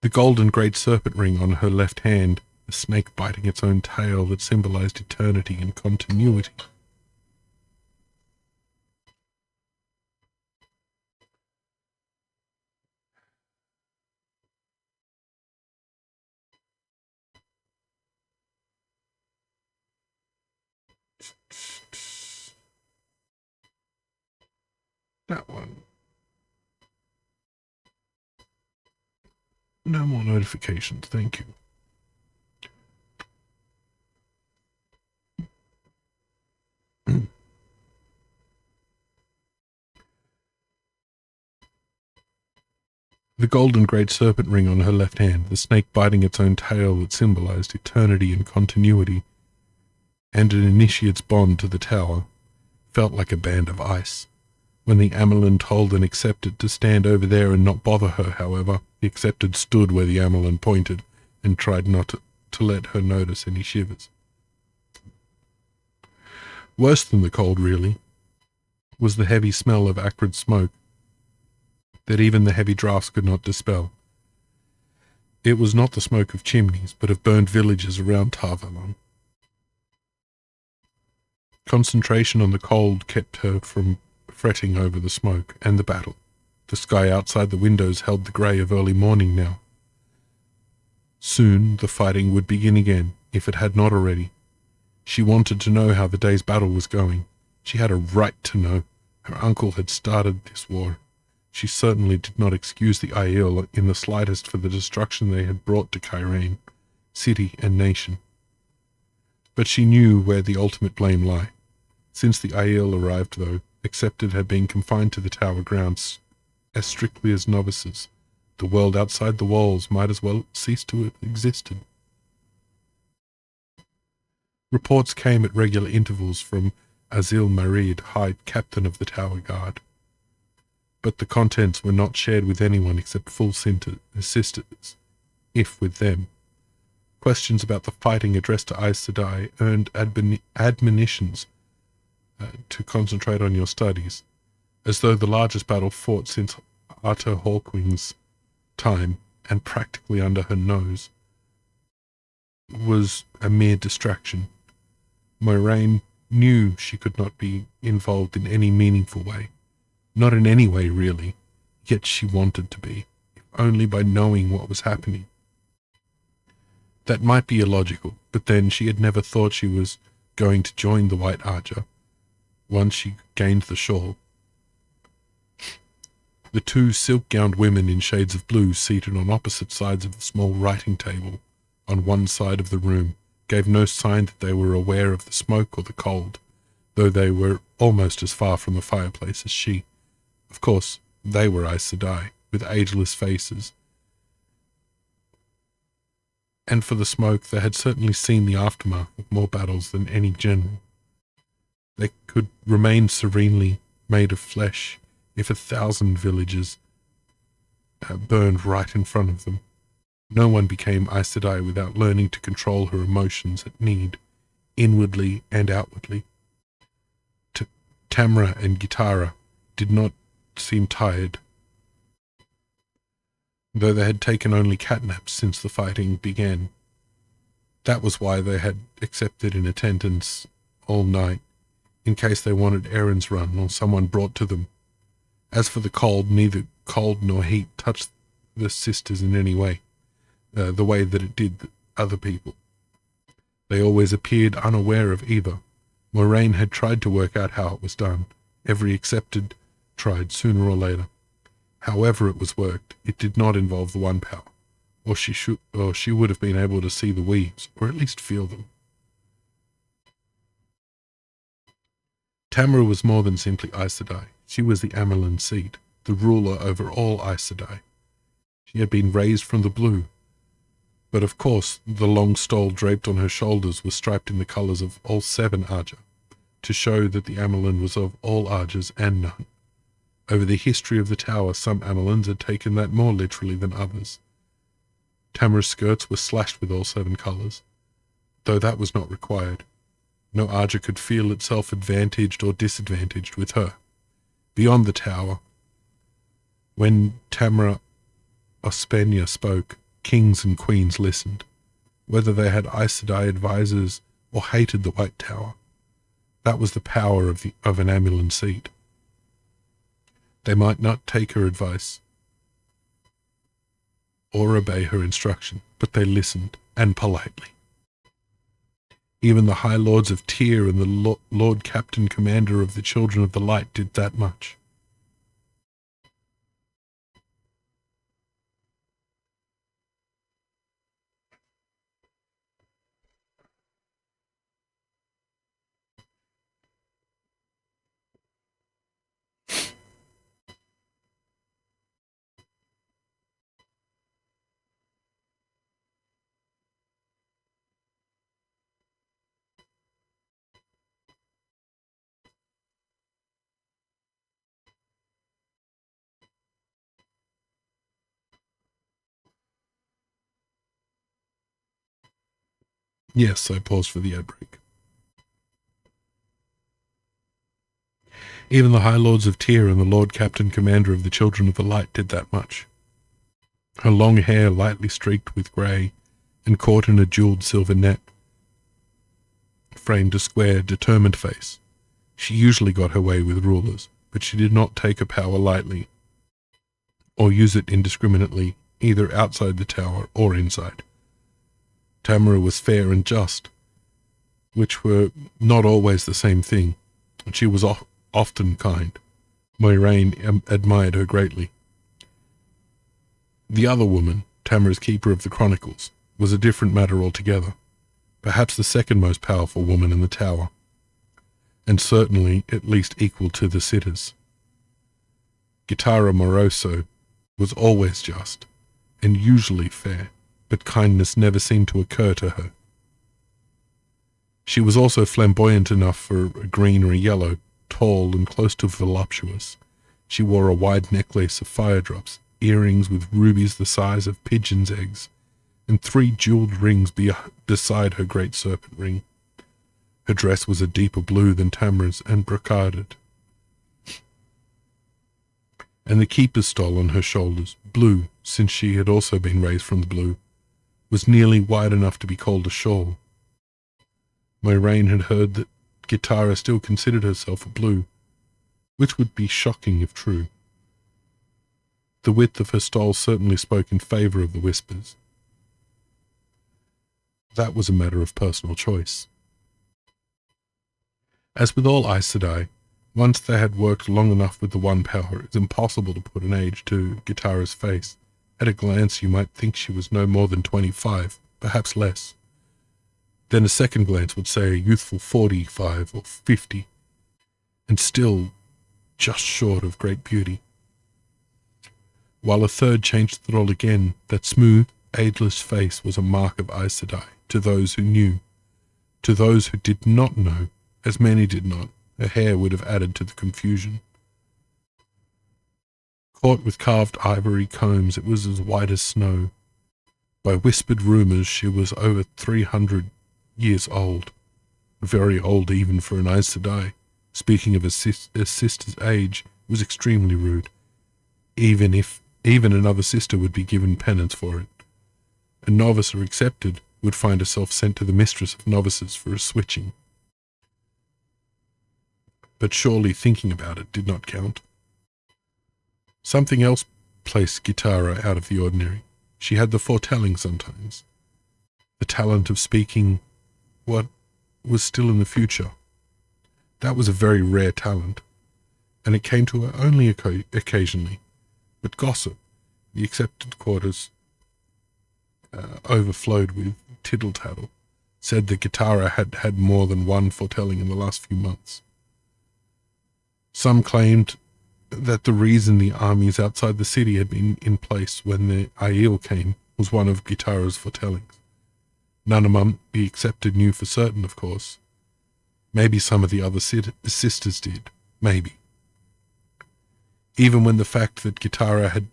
The golden great serpent ring on her left hand, a snake biting its own tail that symbolized eternity and continuity. That one. No more notifications, thank you. The golden great serpent ring on her left hand, the snake biting its own tail that symbolized eternity and continuity, and an initiate's bond to the tower, felt like a band of ice. When the Amelin told an Accepted to stand over there and not bother her, however, the Accepted stood where the Amelin pointed and tried not to let her notice any shivers. Worse than the cold, really, was the heavy smell of acrid smoke that even the heavy draughts could not dispel. It was not the smoke of chimneys, but of burned villages around Tarvalon. Concentration on the cold kept her from fretting over the smoke and the battle. The sky outside the windows held the grey of early morning now. Soon the fighting would begin again, if it had not already. She wanted to know how the day's battle was going. She had a right to know. Her uncle had started this war. She certainly did not excuse the Aiel in the slightest for the destruction they had brought to Cairhien, city and nation. But she knew where the ultimate blame lay. Since the Aiel arrived, though, Accepted had been confined to the tower grounds as strictly as novices. The world outside the walls might as well cease to have existed. Reports came at regular intervals from Azil Marid, High Captain of the Tower Guard. But the contents were not shared with anyone except full sisters, if with them. Questions about the fighting addressed to Aes Sedai earned admonitions to concentrate on your studies, as though the largest battle fought since Arthur Hawkwing's time, and practically under her nose, was a mere distraction. Moiraine knew she could not be involved in any meaningful way. Not in any way, really, yet she wanted to be, if only by knowing what was happening. That might be illogical, but then she had never thought she was going to join the White Archer once she gained the shawl. The two silk-gowned women in shades of blue seated on opposite sides of the small writing table on one side of the room gave no sign that they were aware of the smoke or the cold, though they were almost as far from the fireplace as she. Of course, they were Aes Sedai, with ageless faces. And for the smoke, they had certainly seen the aftermath of more battles than any general. They could remain serenely made of flesh if 1,000 villages burned right in front of them. No one became Aes Sedai without learning to control her emotions at need, inwardly and outwardly. Tamra and Gitara did not seemed tired, though they had taken only catnaps since the fighting began. That was why they had accepted in attendance all night, in case they wanted errands run or someone brought to them. As for the cold, neither cold nor heat touched the sisters in any way, the way that it did other people. They always appeared unaware of either. Moraine had tried to work out how it was done. Every accepted tried sooner or later. However it was worked, it did not involve the one power, or she would have been able to see the weaves, or at least feel them. Tamara was more than simply Aes Sedai. She was the Amelin seed, the ruler over all Aes Sedai. She had been raised from the blue, but of course the long stole draped on her shoulders was striped in the colours of all 7 Arja, to show that the Amelin was of all Arjas and none. Over the history of the tower, some Amelins had taken that more literally than others. Tamara's skirts were slashed with all 7 colours, though that was not required. No Arja could feel itself advantaged or disadvantaged with her. Beyond the tower, when Tamara Ospenia spoke, kings and queens listened, whether they had Aes Sedai advisors or hated the White Tower. That was the power of an Amelin seat. They might not take her advice or obey her instruction, but they listened, and politely. Even the High Lords of Tyr and the Lord Captain Commander of the Children of the Light did that much. Yes, I paused for the ad break. Even the High Lords of Tyr and the Lord Captain Commander of the Children of the Light did that much. Her long hair lightly streaked with grey and caught in a jewelled silver net framed a square, determined face. She usually got her way with rulers, but she did not take her power lightly or use it indiscriminately, either outside the tower or inside. Tamara was fair and just, which were not always the same thing, and she was often kind. Moiraine admired her greatly. The other woman, Tamara's keeper of the chronicles, was a different matter altogether, perhaps the second most powerful woman in the tower, and certainly at least equal to the sitters. Gitara Moroso was always just, and usually fair, but kindness never seemed to occur to her. She was also flamboyant enough for a green or a yellow, tall and close to voluptuous. She wore a wide necklace of fire drops, earrings with rubies the size of pigeons' eggs, and 3 jewelled rings beside her great serpent ring. Her dress was a deeper blue than Tamara's and brocaded, and the keeper's stole on her shoulders, blue, since she had also been raised from the blue, was nearly wide enough to be called a shawl. Moiraine had heard that Gitara still considered herself a blue, which would be shocking if true. The width of her stole certainly spoke in favour of the Whispers. That was a matter of personal choice. As with all Aes Sedai, once they had worked long enough with the One Power, it was impossible to put an age to Gitara's face. At a glance you might think she was no more than 25, perhaps less. Then a second glance would say a youthful 45 or 50, and still just short of great beauty. While a third changed it all again, that smooth, ageless face was a mark of Aes Sedai to those who knew. To those who did not know, as many did not, her hair would have added to the confusion. Caught with carved ivory combs, it was as white as snow. By whispered rumours, she was over 300 years old, very old even for an Aes Sedai. Speaking of a sister's age, was extremely rude, even another sister would be given penance for it. A novice or accepted would find herself sent to the mistress of novices for a switching. But surely thinking about it did not count. Something else placed Gitara out of the ordinary. She had the foretelling sometimes, the talent of speaking what was still in the future. That was a very rare talent, and it came to her only occasionally. But gossip, the accepted quarters, overflowed with tittle-tattle, said that Gitara had had more than one foretelling in the last few months. Some claimed that the reason the armies outside the city had been in place when the Aiel came was one of Gitara's foretellings. None among the accepted knew for certain, of course. Maybe some of the other sisters did. Maybe. Even when the fact that Gitara had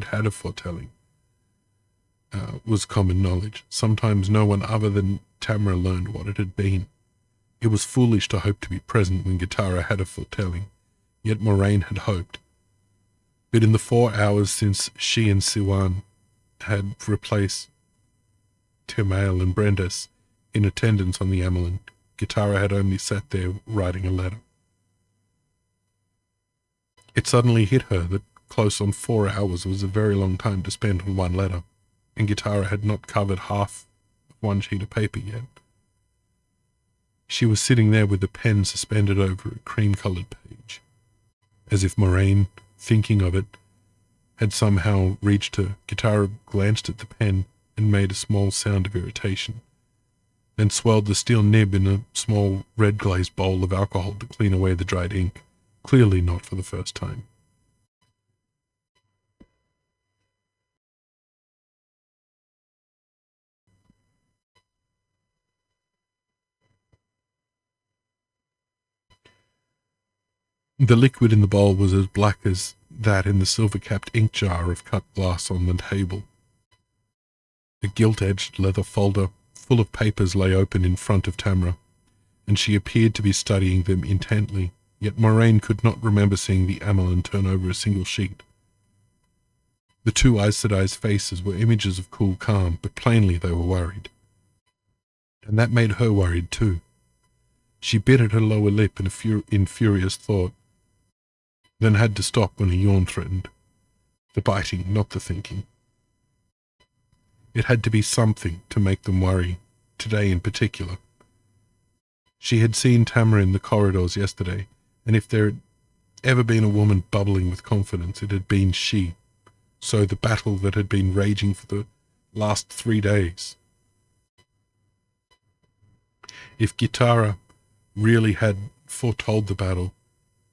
had a foretelling was common knowledge. Sometimes no one other than Tamara learned what it had been. It was foolish to hope to be present when Gitara had a foretelling, yet Moraine had hoped. But in the 4 hours since she and Siwan had replaced Temail and Brendas in attendance on the Amelin, Gitara had only sat there writing a letter. It suddenly hit her that close on 4 hours was a very long time to spend on one letter, and Gitara had not covered half of one sheet of paper yet. She was sitting there with the pen suspended over a cream-coloured page, as if Moraine, thinking of it, had somehow reached her. Gitara glanced at the pen and made a small sound of irritation, then swirled the steel nib in a small red-glazed bowl of alcohol to clean away the dried ink, clearly not for the first time. The liquid in the bowl was as black as that in the silver-capped ink jar of cut glass on the table. A gilt-edged leather folder full of papers lay open in front of Tamara, and she appeared to be studying them intently, yet Moraine could not remember seeing the Amelin turn over a single sheet. The two Aes Sedai's faces were images of cool calm, but plainly they were worried. And that made her worried too. She bit at her lower lip in furious thought, then had to stop when a yawn threatened. The biting, not the thinking. It had to be something to make them worry, today in particular. She had seen Tamara in the corridors yesterday, and if there had ever been a woman bubbling with confidence, it had been she. So the battle that had been raging for the last 3 days. If Gitara really had foretold the battle,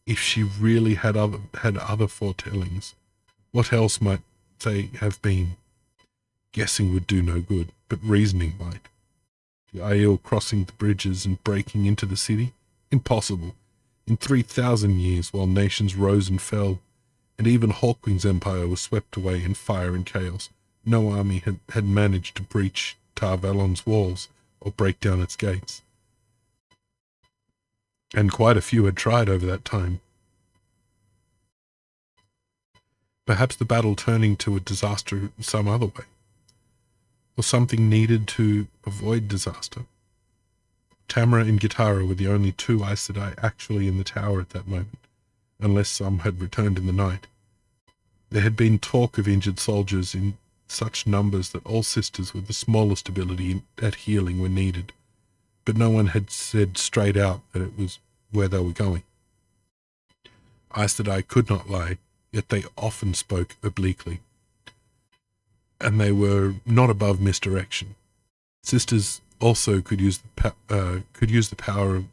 if she really had other foretellings, what else might they have been? Guessing would do no good, but reasoning might. The Aiel crossing the bridges and breaking into the city? Impossible. In 3,000 years, while nations rose and fell, and even Hawkwing's empire was swept away in fire and chaos, no army had managed to breach Tar Valon's walls or break down its gates. And quite a few had tried over that time. Perhaps the battle turning to a disaster some other way, or something needed to avoid disaster. Tamara and Gitara were the only two Aes Sedai actually in the tower at that moment, unless some had returned in the night. There had been talk of injured soldiers in such numbers that all sisters with the smallest ability at healing were needed, but no one had said straight out that it was where they were going. Aes Sedai could not lie, yet they often spoke obliquely, and they were not above misdirection. Sisters also could use the power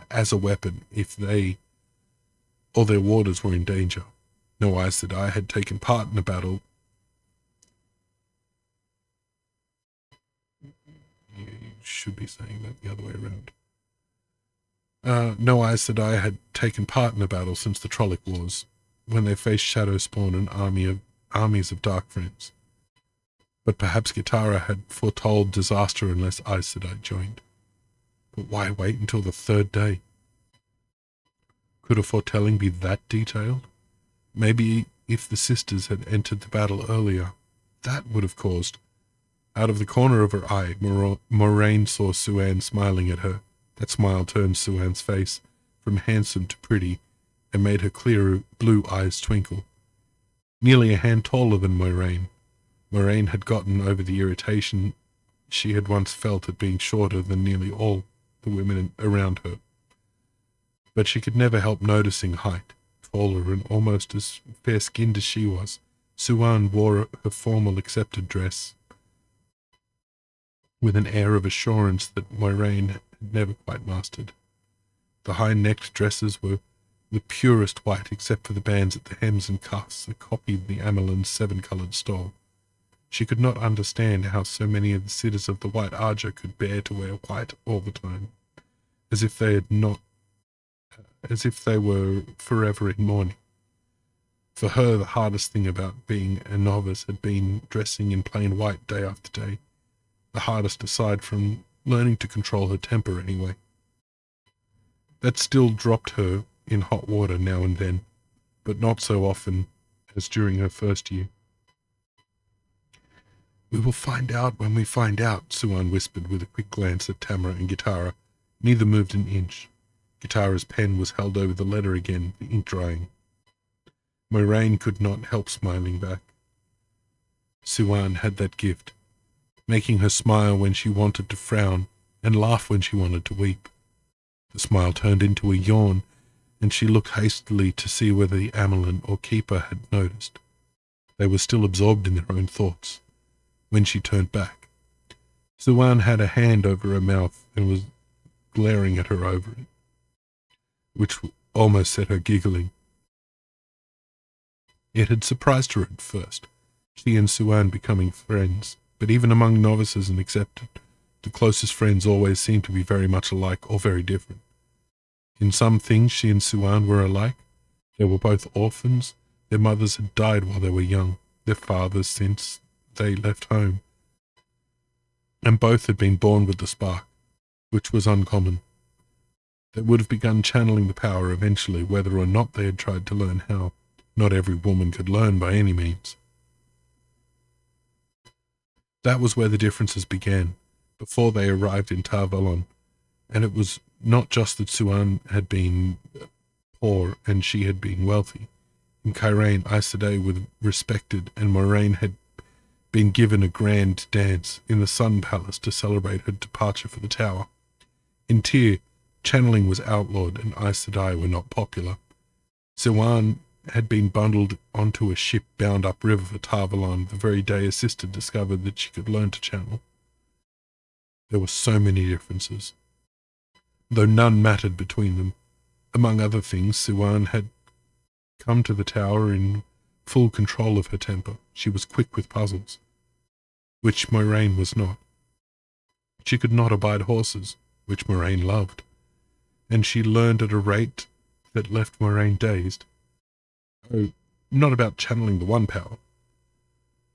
as a weapon if they or their warders were in danger. No Aes Sedai had taken part in a battle. You should be saying that the other way around. No Aes Sedai had taken part in a battle since the Trolloc Wars, when they faced Shadowspawn and armies of Dark Friends. But perhaps Gitara had foretold disaster unless Aes Sedai joined. But why wait until the third day? Could a foretelling be that detailed? Maybe if the sisters had entered the battle earlier, that would have caused. Out of the corner of her eye, Moraine saw Suan smiling at her. That smile turned Suan's face from handsome to pretty and made her clear blue eyes twinkle. Nearly a hand taller than Moraine, Moraine had gotten over the irritation she had once felt at being shorter than nearly all the women around her. But she could never help noticing height. Taller and almost as fair-skinned as she was, Suan wore her formal accepted dress with an air of assurance that Moiraine had never quite mastered. The high-necked dresses were the purest white except for the bands at the hems and cuffs that copied the Amelin's seven-coloured stole. She could not understand how so many of the sitters of the White Arger could bear to wear white all the time, as if they were forever in mourning. For her, the hardest thing about being a novice had been dressing in plain white day after day. The hardest aside from learning to control her temper anyway. That still dropped her in hot water now and then, but not so often as during her first year. "We will find out when we find out," Suan whispered with a quick glance at Tamara and Gitara. Neither moved an inch. Gitara's pen was held over the letter again, the ink drying. Moiraine could not help smiling back. Suan had that gift, making her smile when she wanted to frown and laugh when she wanted to weep. The smile turned into a yawn, and she looked hastily to see whether the Amelin or Keeper had noticed. They were still absorbed in their own thoughts. When she turned back, Suan had a hand over her mouth and was glaring at her over it, which almost set her giggling. It had surprised her at first, she and Suan becoming friends, but even among novices and accepted, the closest friends always seemed to be very much alike or very different. In some things she and Suan were alike. They were both orphans. Their mothers had died while they were young, their fathers since they left home, and both had been born with the spark, which was uncommon. They would have begun channeling the power eventually, whether or not they had tried to learn how. Not every woman could learn by any means. That was where the differences began, before they arrived in Tar Valon, and it was not just that Suan had been poor and she had been wealthy. In Kyrane, Aes Sedai was respected, and Moiraine had been given a grand dance in the Sun Palace to celebrate her departure for the Tower. In Tyr, channeling was outlawed, and Aes Sedai were not popular. Suan had been bundled onto a ship bound upriver for Tar Valon the very day a sister discovered that she could learn to channel. There were so many differences, though none mattered between them. Among other things, Suan had come to the Tower in full control of her temper. She was quick with puzzles, which Moiraine was not. She could not abide horses, which Moiraine loved, and she learned at a rate that left Moiraine dazed. Oh, not about channeling the one power.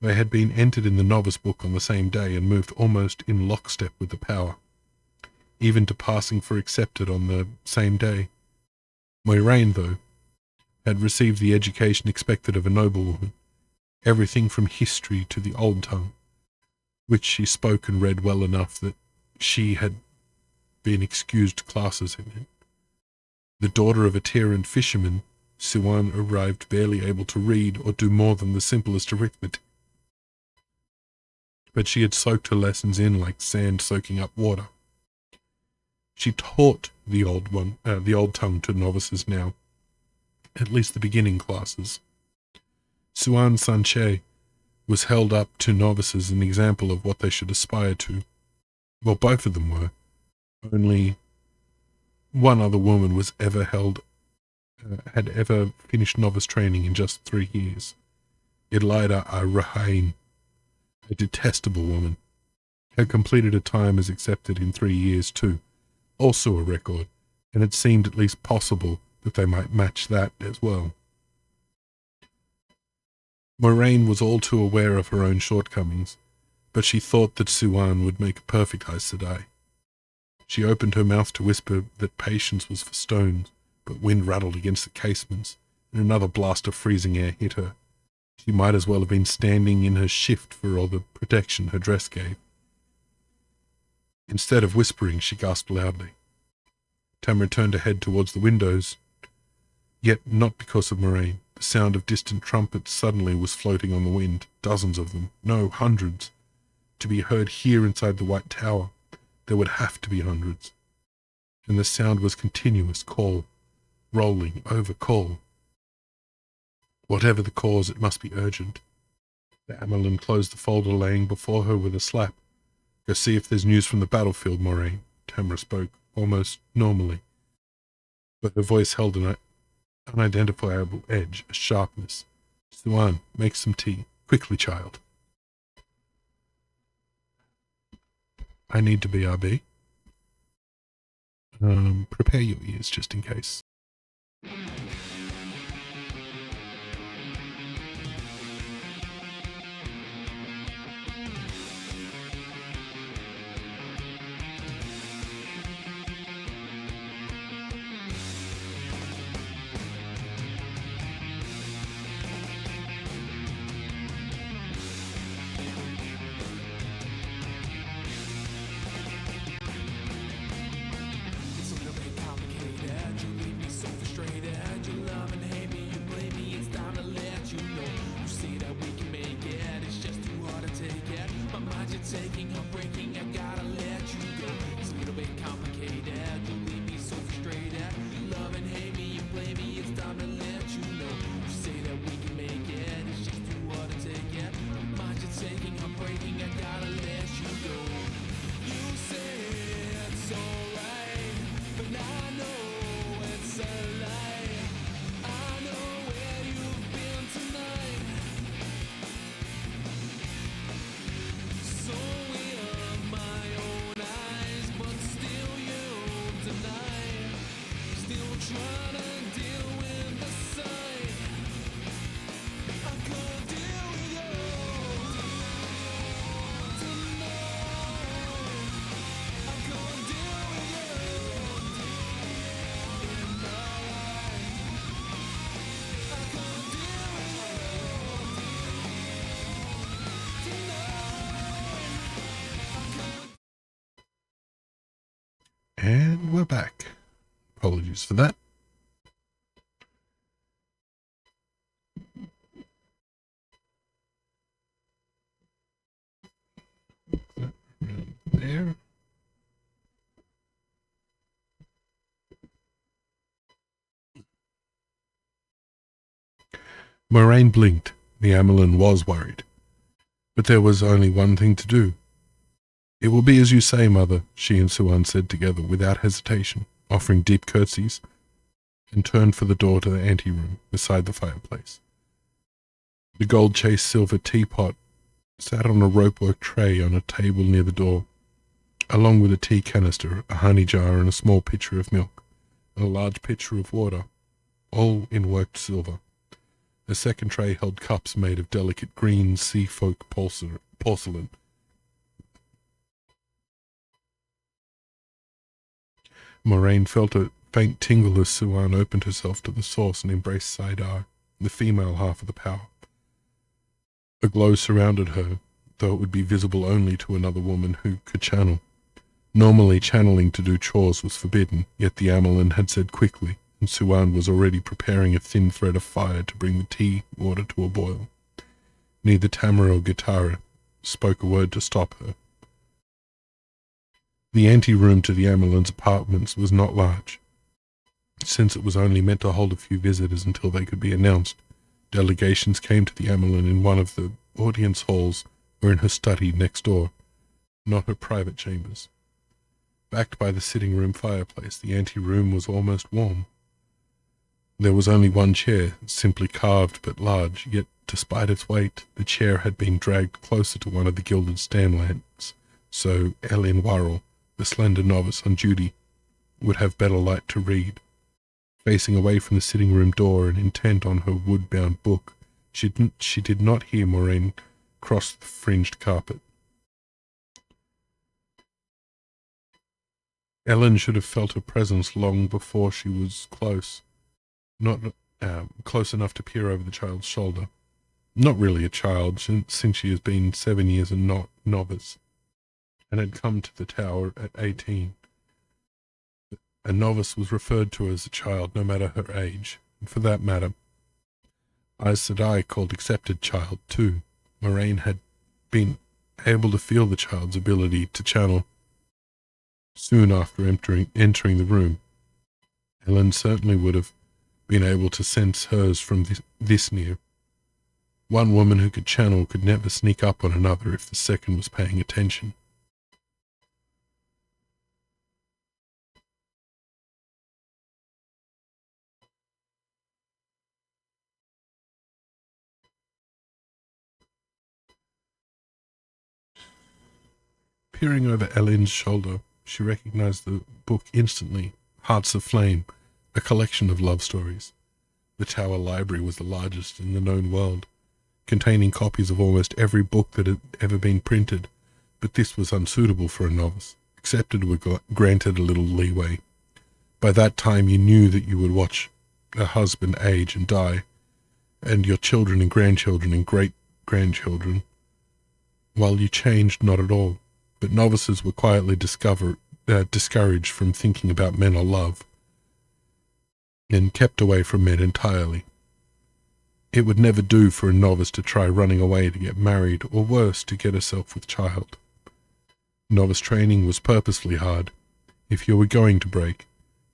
They had been entered in the novice book on the same day and moved almost in lockstep with the power, even to passing for accepted on the same day. Moiraine, though, had received the education expected of a noblewoman, everything from history to the old tongue, which she spoke and read well enough that she had been excused classes in it. The daughter of a Terran fisherman, Suan arrived barely able to read or do more than the simplest arithmetic. But she had soaked her lessons in like sand soaking up water. She taught the old tongue to novices now, at least the beginning classes. Suan Sanche was held up to novices an example of what they should aspire to. Well, both of them were. Only one other woman had ever finished novice training in just 3 years. Idlida Rahain, a detestable woman, had completed a time as accepted in 3 years too, also a record, and it seemed at least possible that they might match that as well. Moiraine was all too aware of her own shortcomings, but she thought that Suan would make a perfect Aes Sedai. She opened her mouth to whisper that patience was for stones, but wind rattled against the casements, and another blast of freezing air hit her. She might as well have been standing in her shift for all the protection her dress gave. Instead of whispering, she gasped loudly. Tamara turned her head towards the windows, yet not because of Moraine. The sound of distant trumpets suddenly was floating on the wind, dozens of them, no, hundreds. To be heard here inside the White Tower, there would have to be hundreds. And the sound was continuous, call, rolling over call. Whatever the cause, it must be urgent. The Amelin closed the folder laying before her with a slap. Go see if there's news from the battlefield, Moraine. Tamara spoke, almost normally. But her voice held an unidentifiable edge, a sharpness. Suan, make some tea. Quickly, child. I need to BRB. Prepare your ears just in case. It's a little bit complicated. You leave me so frustrated. You love and hate me, you blame me. It's time to let you know. You say that we can make it. It's just too hard to take it. My mind you're taking, I'm breaking. I gotta let you go. It's a little bit complicated. You leave me so frustrated. You love and hate me, you blame me. It's time to let you know. You say that we can make it. It's just too hard to take it. My mind you're taking, I'm breaking. I gotta let you go. You say it's alright, but I know it's a lie. I know where you've been tonight. So in my own eyes, but still you deny. Still trying to deal with the sight. I could deal with you tonight. I could deal with you in my life. I could deal with you tonight. And we're back. Apologies for that. That around there. Moraine blinked. The Amelin was worried. But there was only one thing to do. It will be as you say, Mother, she and Suan said together without hesitation, offering deep curtsies, and turned for the door to the anteroom beside the fireplace. The gold-chased silver teapot sat on a ropework tray on a table near the door, along with a tea canister, a honey jar, and a small pitcher of milk, and a large pitcher of water, all in worked silver. The second tray held cups made of delicate green sea folk porcelain. Moraine felt a faint tingle as Suan opened herself to the source and embraced Saidar, the female half of the power. A glow surrounded her, though it would be visible only to another woman who could channel. Normally, channeling to do chores was forbidden, yet the Amelin had said quickly, and Suan was already preparing a thin thread of fire to bring the tea water to a boil. Neither Tamara or Gitara spoke a word to stop her. The anteroom to the Amelin's apartments was not large. Since it was only meant to hold a few visitors until they could be announced, delegations came to the Amelin in one of the audience halls or in her study next door, not her private chambers. Backed by the sitting room fireplace, the anteroom was almost warm. There was only one chair, simply carved but large, yet despite its weight, the chair had been dragged closer to one of the gilded stand lamps, so Elin Warrell, the slender novice on duty, would have better light to read. Facing away from the sitting room door and intent on her wood-bound book, she did not hear Moraine cross the fringed carpet. Ellen should have felt her presence long before she was close, not close enough to peer over the child's shoulder. Not really a child, since she has been 7 years a novice, and had come to the tower at 18. A novice was referred to as a child, no matter her age, and for that matter, Aes Sedai called accepted child too. Moraine had been able to feel the child's ability to channel soon after entering the room. Ellen certainly would have been able to sense hers from this near. One woman who could channel could never sneak up on another if the second was paying attention. Peering over Ellen's shoulder, she recognized the book instantly, Hearts of Flame, a collection of love stories. The Tower Library was the largest in the known world, containing copies of almost every book that had ever been printed, but this was unsuitable for a novice. Accepted were granted a little leeway. By that time you knew that you would watch a husband age and die, and your children and grandchildren and great-grandchildren, while you changed not at all. But novices were quietly discouraged from thinking about men or love, and kept away from men entirely. It would never do for a novice to try running away to get married, or worse, to get herself with child. Novice training was purposely hard. If you were going to break,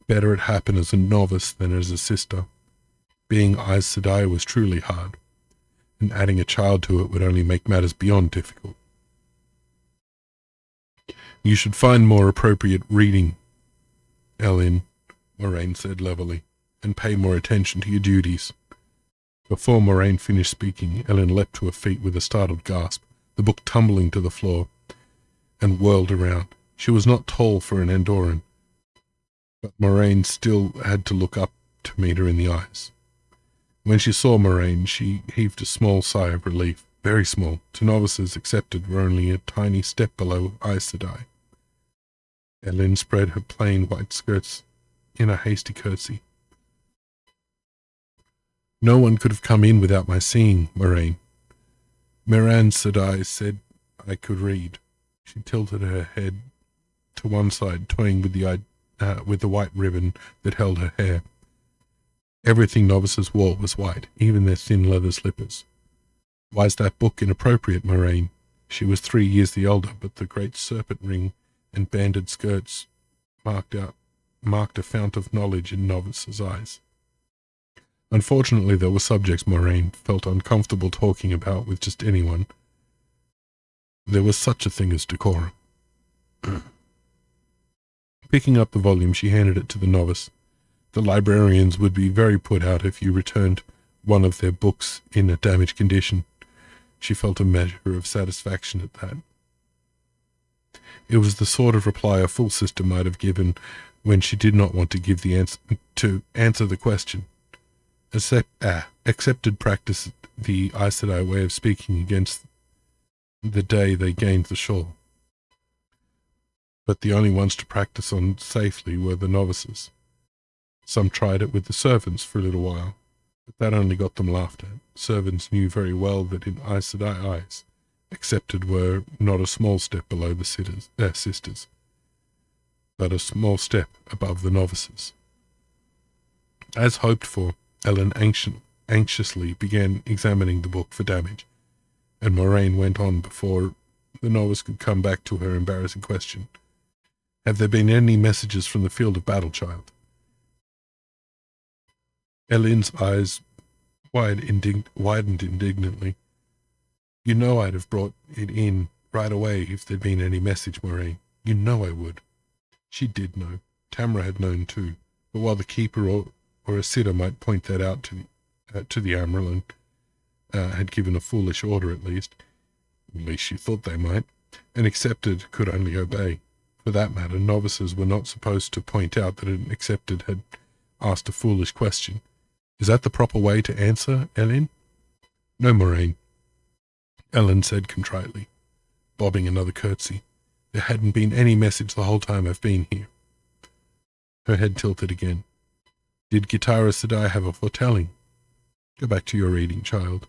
better it happen as a novice than as a sister. Being Aes Sedai was truly hard, and adding a child to it would only make matters beyond difficult. You should find more appropriate reading, Ellen, Moraine said levelly, and pay more attention to your duties. Before Moraine finished speaking, Ellen leapt to her feet with a startled gasp, the book tumbling to the floor, and whirled around. She was not tall for an Andoran, but Moraine still had to look up to meet her in the eyes. When she saw Moraine, she heaved a small sigh of relief, very small. To novices accepted were only a tiny step below Aes Sedai. Ellen spread her plain white skirts in a hasty curtsy. No one could have come in without my seeing, Moraine. Miran Sedai said I could read. She tilted her head to one side, toying with the white ribbon that held her hair. Everything novices wore was white, even their thin leather slippers. Why is that book inappropriate, Moraine? She was 3 years the older, but the great serpent ring and banded skirts marked a fount of knowledge in novices' eyes. Unfortunately, there were subjects Moraine felt uncomfortable talking about with just anyone. There was such a thing as decorum. Picking up the volume, she handed it to the novice. The librarians would be very put out if you returned one of their books in a damaged condition. She felt a measure of satisfaction at that. It was the sort of reply a full sister might have given when she did not want to give the answer the question. Accepted practice the Aes Sedai way of speaking against the day they gained the shore. But the only ones to practice on safely were the novices. Some tried it with the servants for a little while, but that only got them laughed at. Servants knew very well that in Aes Sedai eyes, accepted were not a small step below the sisters, but a small step above the novices. As hoped for, Ellen anxiously began examining the book for damage, and Moraine went on before the novice could come back to her embarrassing question. Have there been any messages from the field of battle, child? Ellen's eyes widened indignantly. You know I'd have brought it in right away if there'd been any message, Moraine. You know I would. She did know. Tamra had known too. But while the keeper or a sitter might point that out to the Amyrlin, had given a foolish order at least she thought they might, and accepted could only obey. For that matter, novices were not supposed to point out that an accepted had asked a foolish question. Is that the proper way to answer, Ellen? No, Moraine, Ellen said contritely, bobbing another curtsy. There hadn't been any message the whole time I've been here. Her head tilted again. Did Gitara Sadai have a foretelling? Go back to your reading, child.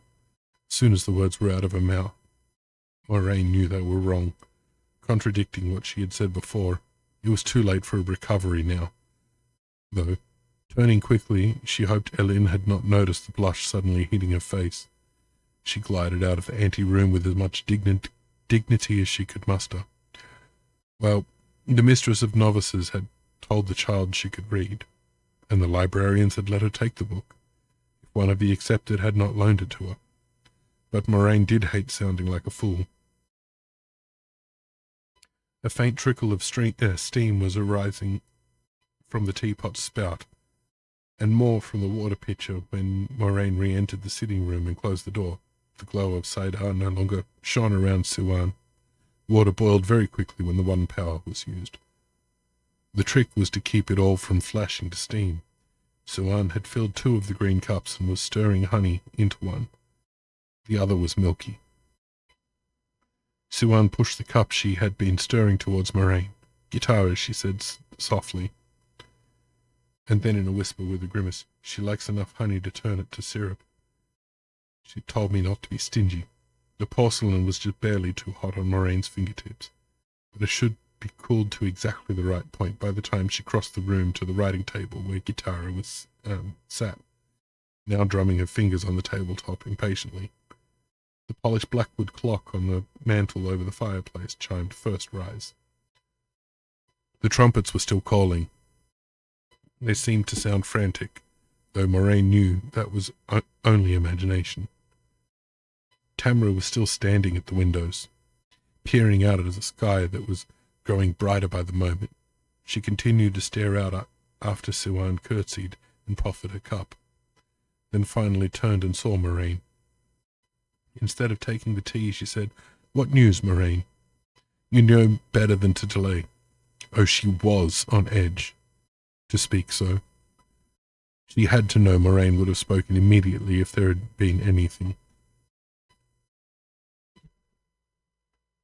As soon as the words were out of her mouth, Moraine knew they were wrong, contradicting what she had said before. It was too late for a recovery now, though. Turning quickly, she hoped Elin had not noticed the blush suddenly hitting her face. She glided out of the anteroom with as much dignity as she could muster. Well, the mistress of novices had told the child she could read, and the librarians had let her take the book, if one of the accepted had not loaned it to her. But Moraine did hate sounding like a fool. A faint trickle of steam was arising from the teapot spout, and more from the water pitcher when Moraine re-entered the sitting room and closed the door. The glow of Saidar no longer shone around Siwan. Water boiled very quickly when the one power was used. The trick was to keep it all from flashing to steam. Siwan had filled 2 of the green cups and was stirring honey into one. The other was milky. Siwan pushed the cup she had been stirring towards Moraine. Gitara, she said softly. And then in a whisper with a grimace, she likes enough honey to turn it to syrup. She told me not to be stingy. The porcelain was just barely too hot on Moraine's fingertips, but it should be cooled to exactly the right point by the time she crossed the room to the writing table where Gitara was sat, now drumming her fingers on the tabletop impatiently. The polished blackwood clock on the mantel over the fireplace chimed first rise. The trumpets were still calling. They seemed to sound frantic, though Moraine knew that was only imagination. Tamara was still standing at the windows, peering out at the sky that was growing brighter by the moment. She continued to stare out after Siwan curtsied and proffered her cup, then finally turned and saw Moraine. Instead of taking the tea, she said, "What news, Moraine? You know better than to delay." Oh, she was on edge to speak so. She had to know Moraine would have spoken immediately if there had been anything.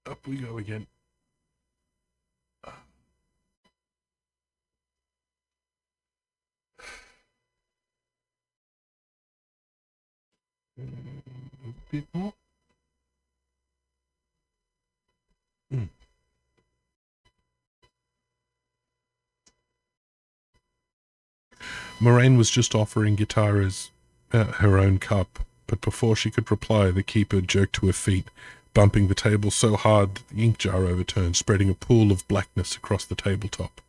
Up we go again. A bit more. Moraine was just offering Gitara's her own cup, but before she could reply, the keeper jerked to her feet, bumping the table so hard that the ink jar overturned, spreading a pool of blackness across the tabletop.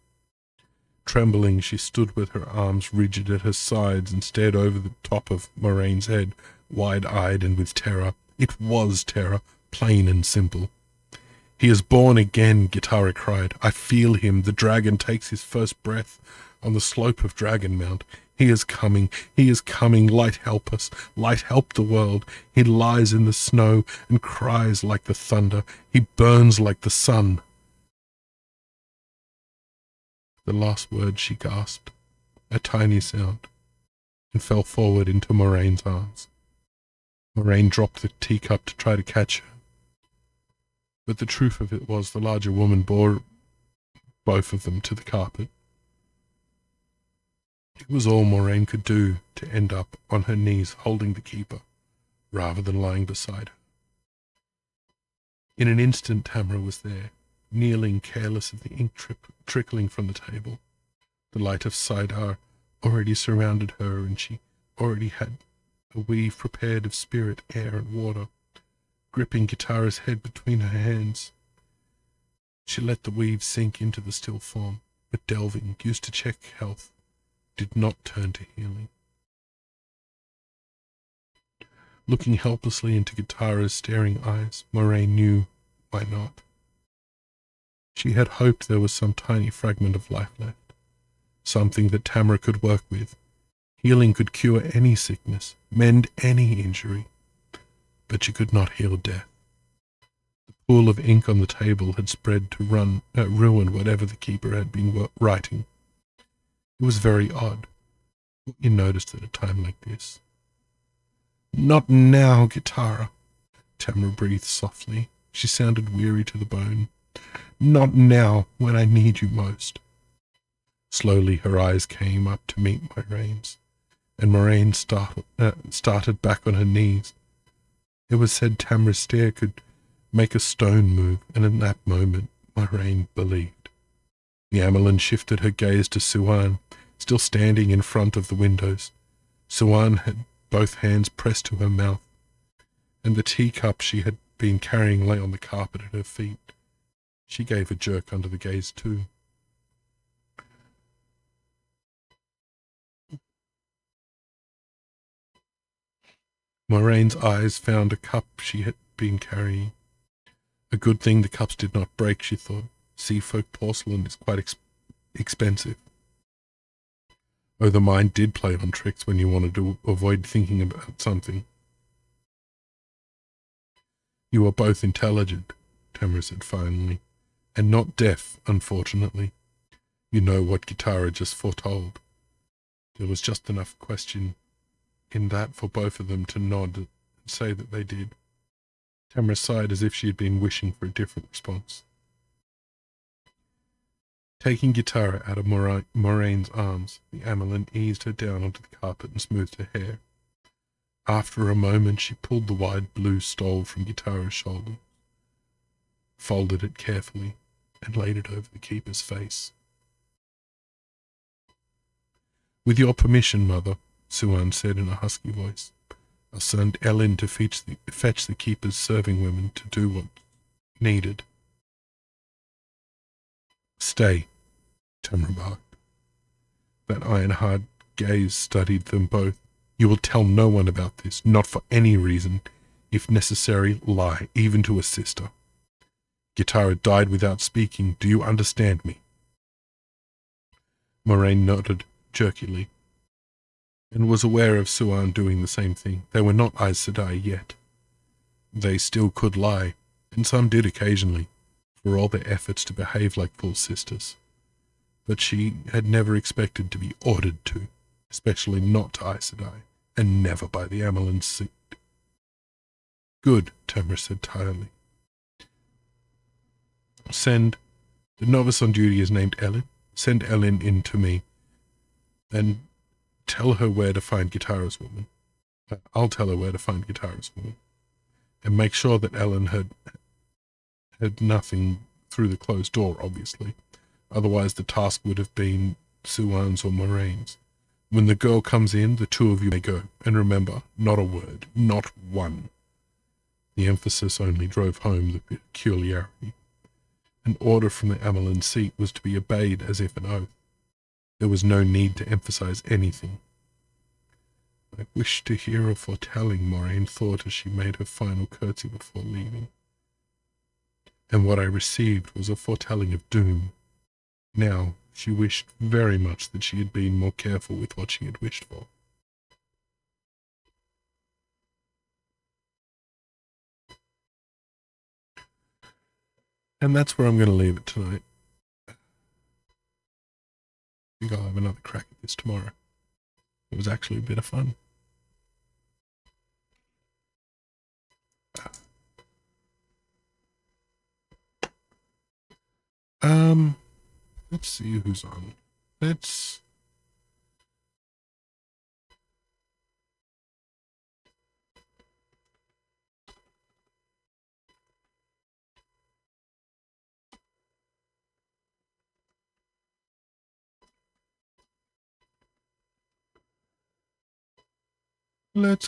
Trembling, she stood with her arms rigid at her sides and stared over the top of Moraine's head, wide-eyed and with terror. It was terror, plain and simple. "He is born again," Gitara cried. "I feel him. The dragon takes his first breath on the slope of Dragon Mount. He is coming. He is coming. Light help us. Light help the world. He lies in the snow and cries like the thunder. He burns like the sun." The last word she gasped, a tiny sound, and fell forward into Moraine's arms. Moraine dropped the teacup to try to catch her, but the truth of it was the larger woman bore both of them to the carpet. It was all Moraine could do to end up on her knees holding the keeper, rather than lying beside her. In an instant Tamara was there, kneeling careless of the ink trickling from the table. The light of Saidar already surrounded her, and she already had a weave prepared of spirit, air, and water, gripping Gitara's head between her hands. She let the weave sink into the still form, but delving, used to check health, did not turn to healing. Looking helplessly into Gitara's staring eyes, Moraine knew why not. She had hoped there was some tiny fragment of life left, something that Tamara could work with. Healing could cure any sickness, mend any injury, but she could not heal death. The pool of ink on the table had spread to ruin whatever the keeper had been writing. It was very odd what you noticed at a time like this. "Not now, Gitara," Tamara breathed softly. She sounded weary to the bone. "Not now, when I need you most." Slowly her eyes came up to meet Moraine's, and Moraine started back on her knees. It was said Tamra's stare could make a stone move, and in that moment Moraine believed. The Amelin shifted her gaze to Suan, still standing in front of the windows. Suan had both hands pressed to her mouth, and the teacup she had been carrying lay on the carpet at her feet. She gave a jerk under the gaze too. Moraine's eyes found a cup she had been carrying. A good thing the cups did not break, she thought. Seafolk porcelain is quite expensive. Oh, the mind did play on tricks when you wanted to avoid thinking about something. You are both intelligent, Tamra said finally, and not deaf, unfortunately. You know what Gitara just foretold. There was just enough question in that for both of them to nod and say that they did. Tamra sighed as if she had been wishing for a different response. Taking Gitara out of Moraine's arms, the Amelin eased her down onto the carpet and smoothed her hair. After a moment, she pulled the wide blue stole from Gitara's shoulder, folded it carefully, and laid it over the keeper's face. With your permission, Mother, Suan said in a husky voice, I'll send Ellen to fetch the keeper's serving women to do what needed. Stay, Tamra barked. That iron-hard gaze studied them both. You will tell no one about this, not for any reason. If necessary, lie, even to a sister. Gitara died without speaking. Do you understand me? Moraine nodded jerkily, and was aware of Suan doing the same thing. They were not Aes Sedai yet. They still could lie, and some did occasionally, for all their efforts to behave like full sisters. But she had never expected to be ordered to, especially not to Aes Sedai, and never by the Amelin's seat. Good, Tamra said tiredly. The novice on duty is named Ellen. Send Ellen in to me, and tell her where to find Gitara's woman. I'll tell her where to find Gitara's woman. And make sure that Ellen heard nothing through the closed door, obviously. Otherwise the task would have been Suan's or Moraine's. When the girl comes in, the two of you may go. And remember, not a word, not one. The emphasis only drove home the peculiarity. An order from the Amelin seat was to be obeyed as if an oath. There was no need to emphasize anything. I wish to hear a foretelling, Moraine thought as she made her final curtsy before leaving. And what I received was a foretelling of doom. Now, she wished very much that she had been more careful with what she had wished for. And that's where I'm going to leave it tonight. I think I'll have another crack at this tomorrow. It was actually a bit of fun. Let's see who's on. Let's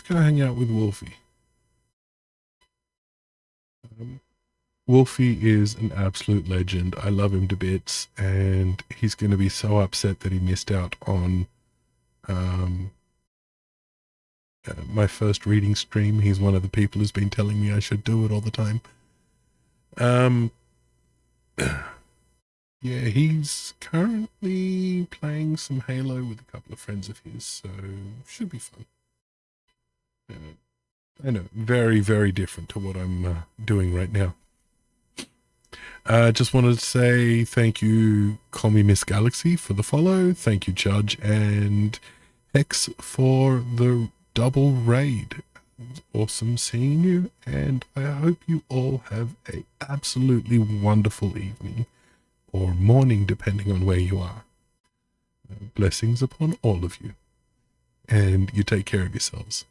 go hang out with Wolfie. Wolfie is an absolute legend. I love him to bits, and he's going to be so upset that he missed out on my first reading stream. He's one of the people who's been telling me I should do it all the time. Yeah, he's currently playing some Halo with a couple of friends of his, so should be fun. I know, very, very different to what I'm doing right now. Just wanted to say thank you, Call Me Miss Galaxy, for the follow. Thank you, Judge, and Hex for the double raid. Awesome seeing you, and I hope you all have a absolutely wonderful evening or morning, depending on where you are. Blessings upon all of you. And you take care of yourselves.